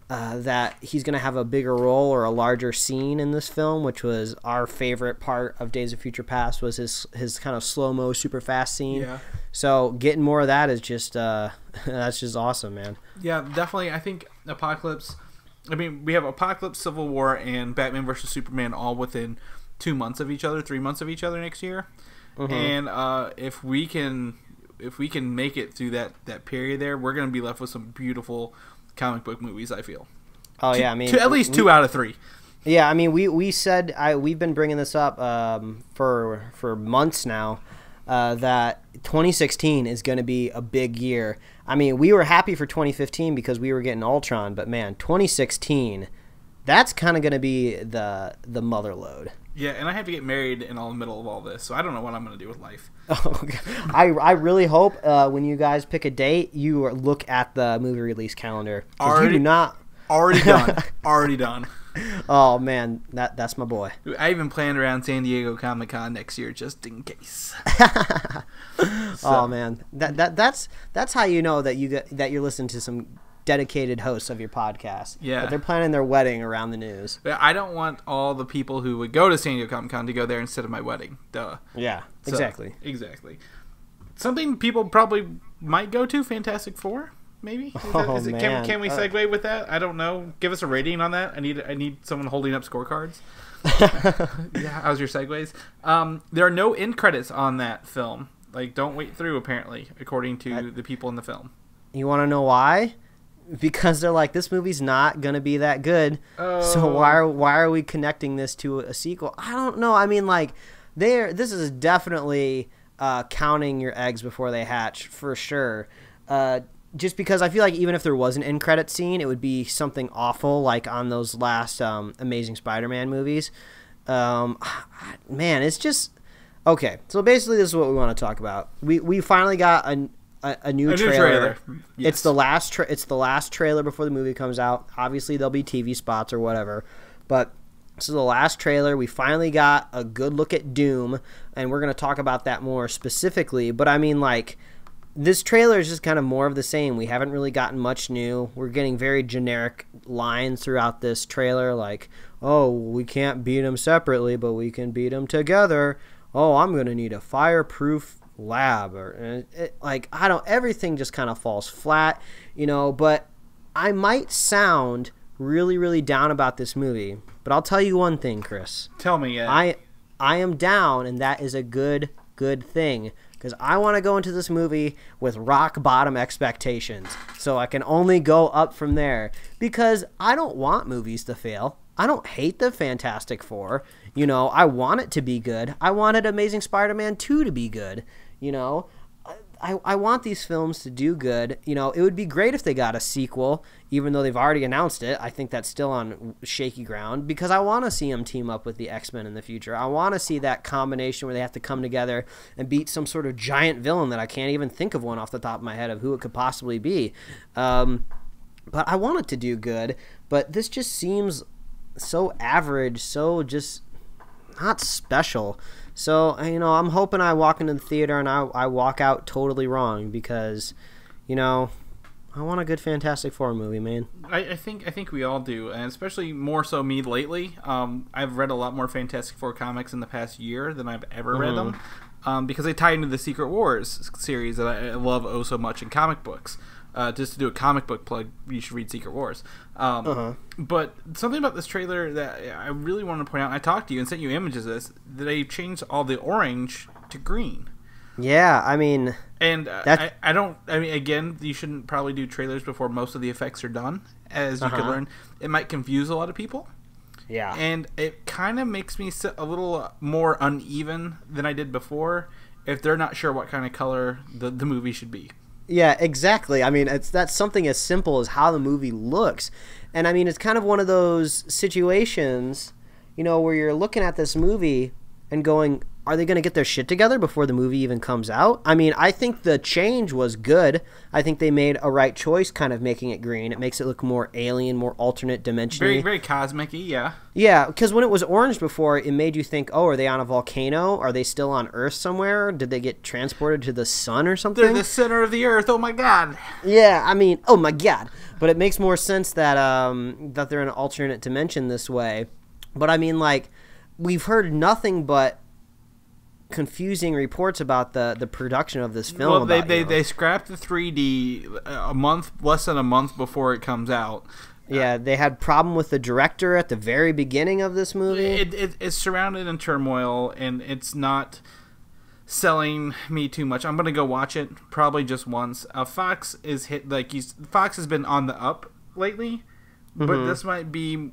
S1: that he's going to have a bigger role or a larger scene in this film, which was our favorite part of Days of Future Past, was his kind of slow-mo, super fast scene. Yeah. So getting more of that is just that's just awesome, man.
S2: Yeah, definitely. I think Apocalypse. I mean, we have Apocalypse, Civil War, and Batman vs Superman all within 2 months of each other, 3 months of each other next year. And if we can make it through that period there, we're going to be left with some beautiful comic book movies, I feel.
S1: Oh yeah, I mean,
S2: at least 2 out of 3.
S1: Yeah, I mean, we said we've been bringing this up for months now that 2016 is going to be a big year. I mean, we were happy for 2015 because we were getting Ultron, but man, 2016, that's kind of going to be the mother load.
S2: Yeah, and I have to get married in the middle of all this, so I don't know what I'm going to do with life.
S1: Oh, okay. I really hope when you guys pick a date, you look at the movie release calendar.
S2: Already,
S1: you do not.
S2: Already done. Already done.
S1: Oh man, that's my boy.
S2: I even planned around San Diego Comic-Con next year just in case.
S1: Oh man, that's how you know that you're listening to some dedicated hosts of your podcast.
S2: Yeah.
S1: But they're planning their wedding around the news.
S2: I don't want all the people who would go to San Diego Comic-Con to go there instead of my wedding. Duh.
S1: Yeah, exactly.
S2: Exactly. Something people probably might go to, Fantastic Four, maybe?
S1: Man.
S2: Can we segue with that? I don't know. Give us a rating on that. I need someone holding up scorecards. Yeah, how's your segues? There are no end credits on that film. Like, don't wait through, apparently, according to the people in the film.
S1: You want to know why? Because they're like, this movie's not going to be that good.
S2: Oh.
S1: So why are we connecting this to a sequel? I don't know. I mean, like, this is definitely counting your eggs before they hatch, for sure. Just because I feel like even if there was an end credit scene, it would be something awful, like on those last Amazing Spider-Man movies. Man, it's just... Okay, so basically this is what we want to talk about. We finally got a new trailer.
S2: Yes.
S1: It's the last trailer before the movie comes out. Obviously there'll be TV spots or whatever, but this is the last trailer. We finally got a good look at Doom, and we're going to talk about that more specifically. But I mean, like, this trailer is just kind of more of the same. We haven't really gotten much new. We're getting very generic lines throughout this trailer, like, oh, we can't beat them separately, but we can beat them together. Oh, I'm going to need a fireproof lab. Everything just kind of falls flat, but I might sound really, really down about this movie. But I'll tell you one thing, Chris.
S2: Tell me, Ed.
S1: I am down, and that is a good thing. Because I want to go into this movie with rock bottom expectations. So I can only go up from there. Because I don't want movies to fail. I don't hate the Fantastic Four. I want it to be good. I wanted Amazing Spider-Man 2 to be good. I want these films to do good. It would be great if they got a sequel, even though they've already announced it. I think that's still on shaky ground because I want to see them team up with the X-Men in the future. I want to see that combination where they have to come together and beat some sort of giant villain that I can't even think of one off the top of my head of who it could possibly be. But I want it to do good, but this just seems so average, so just not special. So, I'm hoping I walk into the theater and I walk out totally wrong because, I want a good Fantastic Four movie, man.
S2: I think we all do, and especially more so me lately. I've read a lot more Fantastic Four comics in the past year than I've ever read them, because they tie into the Secret Wars series that I love oh so much in comic books. Just to do a comic book plug, you should read Secret Wars. But something about this trailer that I really wanted to point out, and I talked to you and sent you images of this, that they changed all the orange to green.
S1: Yeah, I mean...
S2: And again, you shouldn't probably do trailers before most of the effects are done, as you could learn. It might confuse a lot of people.
S1: Yeah.
S2: And it kind of makes me a little more uneven than I did before if they're not sure what kind of color the movie should be.
S1: Yeah, exactly. I mean, that's something as simple as how the movie looks. And I mean, it's kind of one of those situations, where you're looking at this movie and going, are they going to get their shit together before the movie even comes out? I mean, I think the change was good. I think they made a right choice kind of making it green. It makes it look more alien, more alternate dimension-y.
S2: Very, very cosmic-y, yeah.
S1: Yeah, because when it was orange before, it made you think, oh, are they on a volcano? Are they still on Earth somewhere? Did they get transported to the sun or something?
S2: They're the center of the Earth, oh my god.
S1: Yeah, I mean, oh my god. But it makes more sense that that they're in an alternate dimension this way. But I mean, like, we've heard nothing but confusing reports about the production of this film.
S2: Well, they scrapped the 3D less than a month before it comes out.
S1: Yeah, they had problem with the director at the very beginning of this movie.
S2: It's surrounded in turmoil, and it's not selling me too much. I'm gonna go watch it probably just once. Fox is Fox has been on the up lately, but this might be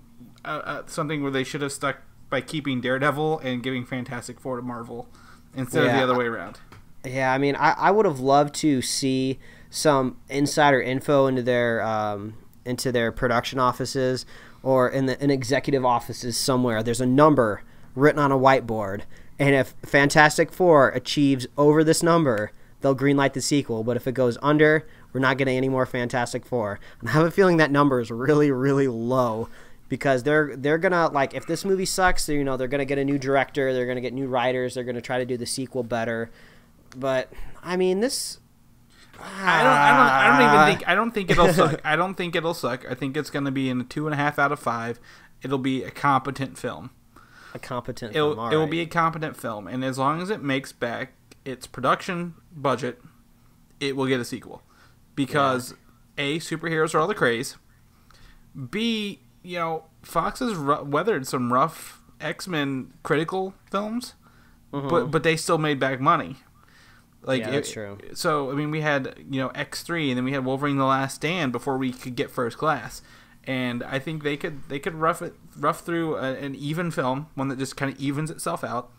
S2: something where they should have stuck by keeping Daredevil and giving Fantastic Four to Marvel instead of the other way around. Yeah,
S1: I mean, I would have loved to see some insider info into their production offices or in executive offices somewhere. There's a number written on a whiteboard, and if Fantastic Four achieves over this number, they'll greenlight the sequel. But if it goes under, we're not getting any more Fantastic Four. And I have a feeling that number is really, really low. Because they're gonna, like, if this movie sucks, they're gonna get a new director, they're gonna get new writers, they're gonna try to do the sequel better. But I mean, this
S2: I don't think it'll suck. I don't think it'll suck. I think it's going to be in a 2.5 out of 5. It'll be a competent film.
S1: A competent film.
S2: It will be a competent film, and as long as it makes back its production budget, it will get a sequel. Because A, superheroes are all the craze. B, Fox has weathered some rough X-Men critical films, but they still made back money.
S1: That's true.
S2: So we had X3, and then we had Wolverine: The Last Stand before we could get First Class. And I think they could rough through an even film, one that just kind of evens itself out,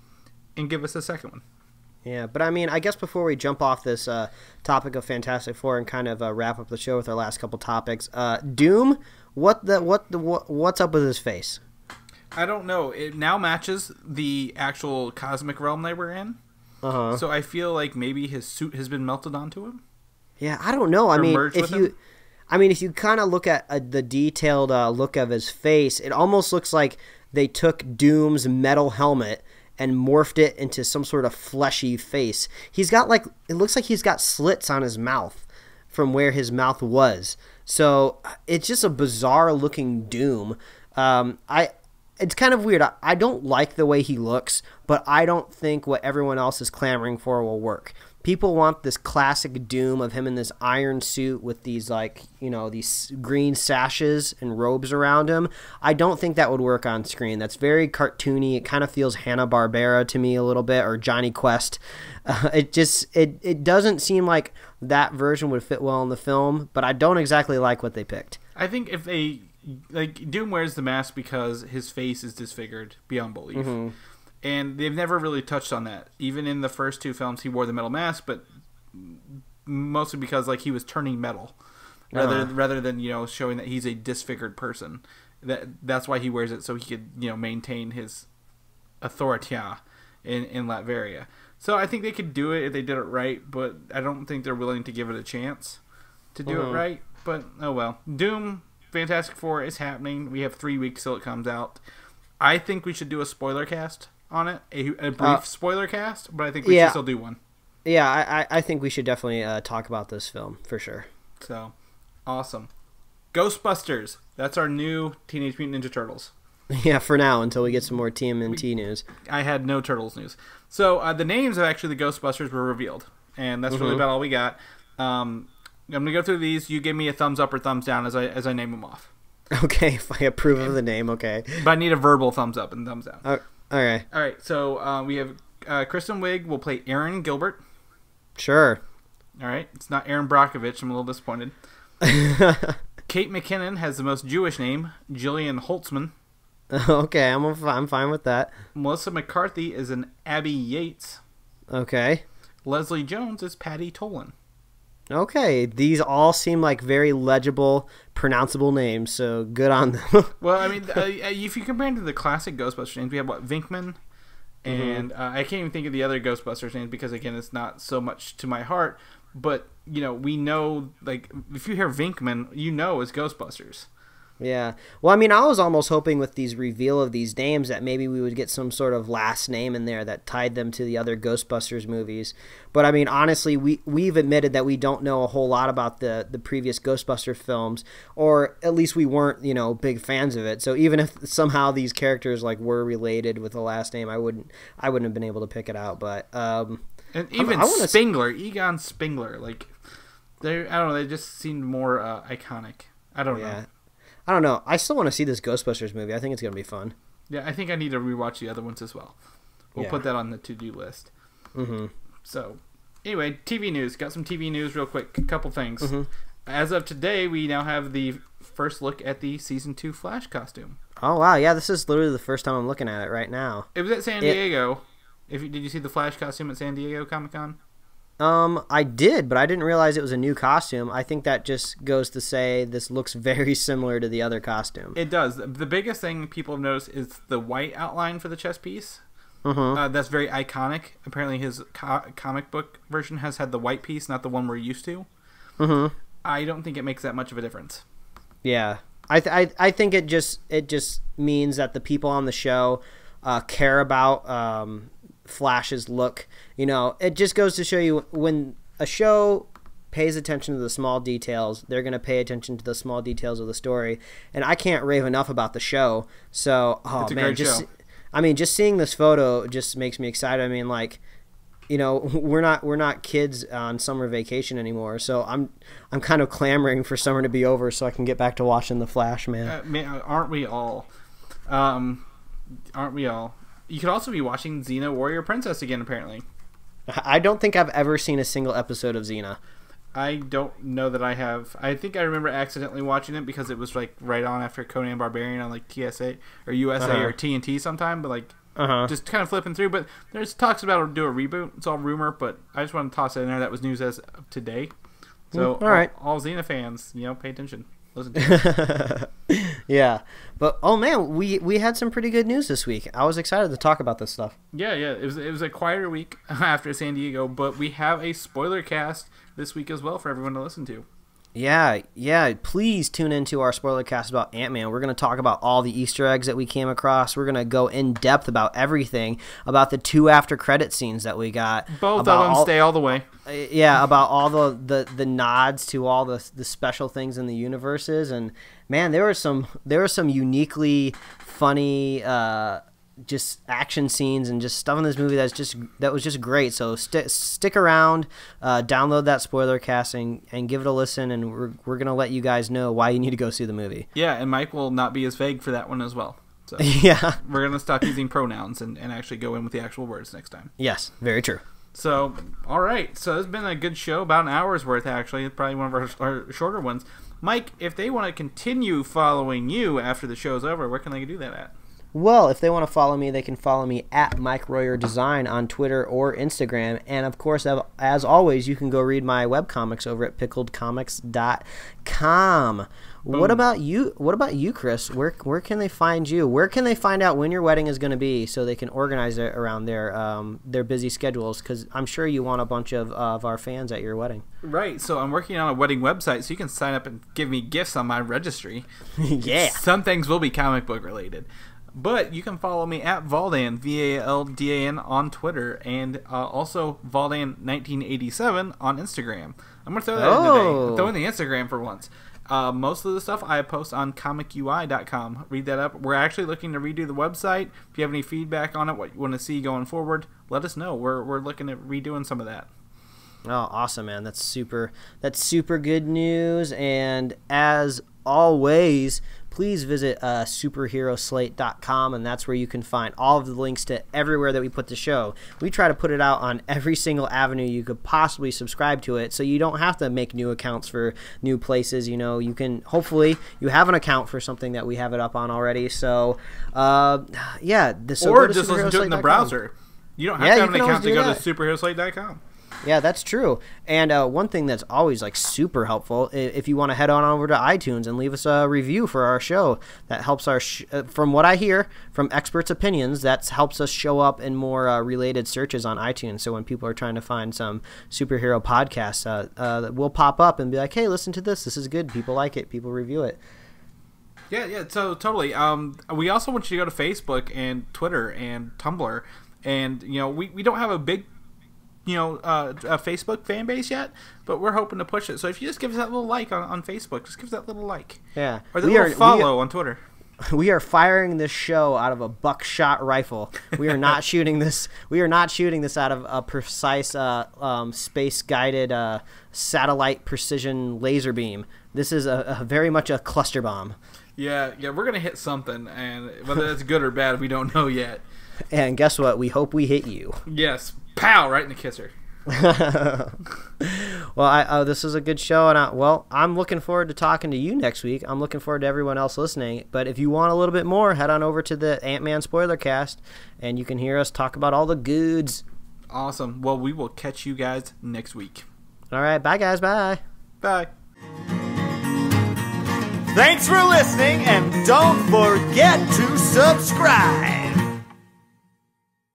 S2: and give us a second one.
S1: Yeah, but I guess before we jump off this topic of Fantastic Four and kind of wrap up the show with our last couple topics, Doom, what's up with his face?
S2: I don't know. It now matches the actual cosmic realm they were in. So I feel like maybe his suit has been melted onto him.
S1: Yeah, I don't know. If you kind of look at the detailed look of his face, it almost looks like they took Doom's metal helmet and morphed it into some sort of fleshy face. He's got it looks like he's got slits on his mouth from where his mouth was. So it's just a bizarre looking Doom. It's kind of weird. I don't like the way he looks, but I don't think what everyone else is clamoring for will work. People want this classic Doom of him in this iron suit with these these green sashes and robes around him. I don't think that would work on screen. That's very cartoony. It kind of feels Hanna-Barbera to me a little bit, or Johnny Quest. It doesn't seem like that version would fit well in the film, but I don't exactly like what they picked.
S2: I think if they Doom wears the mask because his face is disfigured beyond belief. And they've never really touched on that. Even in the first two films, he wore the metal mask, but mostly because he was turning metal, rather than showing that he's a disfigured person. That's why he wears it, so he could maintain his authority in Latveria. So I think they could do it if they did it right, but I don't think they're willing to give it a chance to do it right. But oh well. Doom, Fantastic Four is happening. We have 3 weeks till it comes out. I think we should do a spoiler cast on it, a brief spoiler cast, but I think we should still do one.
S1: Yeah, I think we should definitely talk about this film for sure.
S2: So, awesome. Ghostbusters. That's our new Teenage Mutant Ninja Turtles.
S1: Yeah, for now, until we get some more TMNT news.
S2: I had no Turtles news. So, the names of actually the Ghostbusters were revealed, and that's really about all we got. I'm going to go through these. You give me a thumbs up or thumbs down as I name them off.
S1: Okay, if I approve of the name, okay.
S2: But I need a verbal thumbs up and thumbs down.
S1: Okay.
S2: All right, so we have Kristen Wiig will play Aaron Gilbert.
S1: Sure.
S2: All right, it's not Aaron Brockovich. I'm a little disappointed. Kate McKinnon has the most Jewish name, Jillian Holtzman.
S1: Okay, I'm fine with that.
S2: Melissa McCarthy is an Abby Yates.
S1: Okay.
S2: Leslie Jones is Patty Tolan.
S1: Okay, these all seem like very legible, pronounceable names, so good on them.
S2: Well, if you compare them to the classic Ghostbusters names, we have, Vinkman, and I can't even think of the other Ghostbusters names because, again, it's not so much to my heart, but, we know, if you hear Vinkman, it's Ghostbusters.
S1: Yeah. Well, I was almost hoping with these reveal of these names that maybe we would get some sort of last name in there that tied them to the other Ghostbusters movies. But, honestly, we've admitted that we don't know a whole lot about the previous Ghostbuster films, or at least we weren't, big fans of it. So even if somehow these characters, were related with the last name, I wouldn't have been able to pick it out. But,
S2: and even Spengler, Egon Spengler, I don't know, they just seemed more iconic. I don't know.
S1: I don't know. I still want to see this Ghostbusters movie. I think it's going to be fun.
S2: Yeah, I think I need to rewatch the other ones as well. We'll put that on the to-do list. So, anyway, TV news. Got some TV news real quick. A couple things. As of today, we now have the first look at the Season 2 Flash costume.
S1: Oh, wow. Yeah, this is literally the first time I'm looking at it right now.
S2: It was at San Diego. Did you see the Flash costume at San Diego Comic-Con?
S1: I did, but I didn't realize it was a new costume. I think that just goes to say this looks very similar to the other costume.
S2: It does. The biggest thing people have noticed is the white outline for the chest piece. That's very iconic. Apparently his comic book version has had the white piece, not the one we're used to. I don't think it makes that much of a difference.
S1: Yeah. I think it just means that the people on the show care about Flash's look. It just goes to show you when a show pays attention to the small details. They're going to pay attention to the small details of the story. And I can't rave enough about the show. So,
S2: it's a great show.
S1: Just seeing this photo just makes me excited. I mean, like, you know, we're not kids on summer vacation anymore. So I'm kind of clamoring for summer to be over so I can get back to watching The Flash, man.
S2: Aren't we all? Aren't we all? You could also be watching Xena Warrior Princess again, apparently.
S1: I don't think I've ever seen a single episode of Xena.
S2: I don't know that I have. I think I remember accidentally watching it because it was like right on after Conan Barbarian on like TSA or USA or TNT sometime, but like just kind of flipping through. But there's talks about do a reboot. It's all rumor, but I just want to toss it in there. That was news as of today. So
S1: all right,
S2: all Xena fans, you know, pay attention. Listen to it.
S1: Yeah, but oh man, we had some pretty good news this week. I was excited to talk about this stuff.
S2: Yeah. It was a quieter week after San Diego, but we have a spoiler cast this week as well for everyone to listen to. Yeah. Please tune into our spoiler cast about Ant-Man. We're going to talk about all the Easter eggs that we came across. We're going to go in depth about everything, about the 2 after credit scenes that we got. Both of them stay all the way.
S1: Yeah, about all the nods to all the special things in the universes, and man, there were some uniquely funny just action scenes and just stuff in this movie that was just great. So stick around, download that spoiler cast and give it a listen, and we're gonna let you guys know why you need to go see the movie.
S2: Yeah, and Mike will not be as vague for that one as well. So
S1: yeah,
S2: we're gonna stop using pronouns and actually go in with the actual words next time.
S1: Yes, very true.
S2: So, all right. So it's been a good show, about an hour's worth actually. It's probably one of our shorter ones. Mike, if they want to continue following you after the show's over, where can they do that at?
S1: Well, if they want to follow me, they can follow me at Mike Royer Design on Twitter or Instagram. And, of course, as always, you can go read my webcomics over at pickledcomics.com.
S2: Boom.
S1: What about you, Chris? Where can they find you? Where can they find out when your wedding is going to be so they can organize it around their busy schedules? Because I'm sure you want a bunch of our fans at your wedding.
S2: Right. So I'm working on a wedding website, so you can sign up and give me gifts on my registry.
S1: Yeah.
S2: Some things will be comic book related. But you can follow me at Valdan, VALDAN, on Twitter, and also Valdan1987 on Instagram. I'm going to throw that in today. I'm throwing the Instagram for once. Most of the stuff I post on comicui.com. Read that up. We're actually looking to redo the website. If you have any feedback on it, what you want to see going forward, let us know. We're looking at redoing some of that.
S1: Oh, awesome, man. That's super good news. And as always, please visit superheroslate.com, and that's where you can find all of the links to everywhere that we put the show. We try to put it out on every single avenue you could possibly subscribe to it, so you don't have to make new accounts for new places. You know, you can, hopefully you have an account for something that we have it up on already. So yeah,
S2: or just listen to it in the browser. You don't have to have an account to go to superheroslate.com.
S1: Yeah, that's true. And one thing that's always like super helpful, if you want to head on over to iTunes and leave us a review for our show, that helps our from what I hear from experts' opinions, that helps us show up in more related searches on iTunes. So when people are trying to find some superhero podcasts, we'll pop up and be like, hey, listen to this. This is good. People like it. People review it.
S2: Yeah, so totally. We also want you to go to Facebook and Twitter and Tumblr. And, you know, we don't have a big, a Facebook fan base yet, but we're hoping to push it. So if you just give us that little like on Facebook, just give us that little like.
S1: Yeah.
S2: Or the little follow on Twitter.
S1: We are firing this show out of a buckshot rifle. We are not shooting this. We are not shooting this out of a precise space-guided satellite precision laser beam. This is a very much a cluster bomb.
S2: Yeah, we're gonna hit something, and whether that's good or bad, we don't know yet.
S1: And guess what? We hope we hit you.
S2: Yes, pow! Right in the kisser.
S1: Well, this is a good show, and I'm looking forward to talking to you next week. I'm looking forward to everyone else listening. But if you want a little bit more, head on over to the Ant-Man Spoilercast, and you can hear us talk about all the goods.
S2: Awesome. Well, we will catch you guys next week.
S1: All right, bye, guys. Bye.
S2: Bye.
S3: Thanks for listening, and don't forget to subscribe.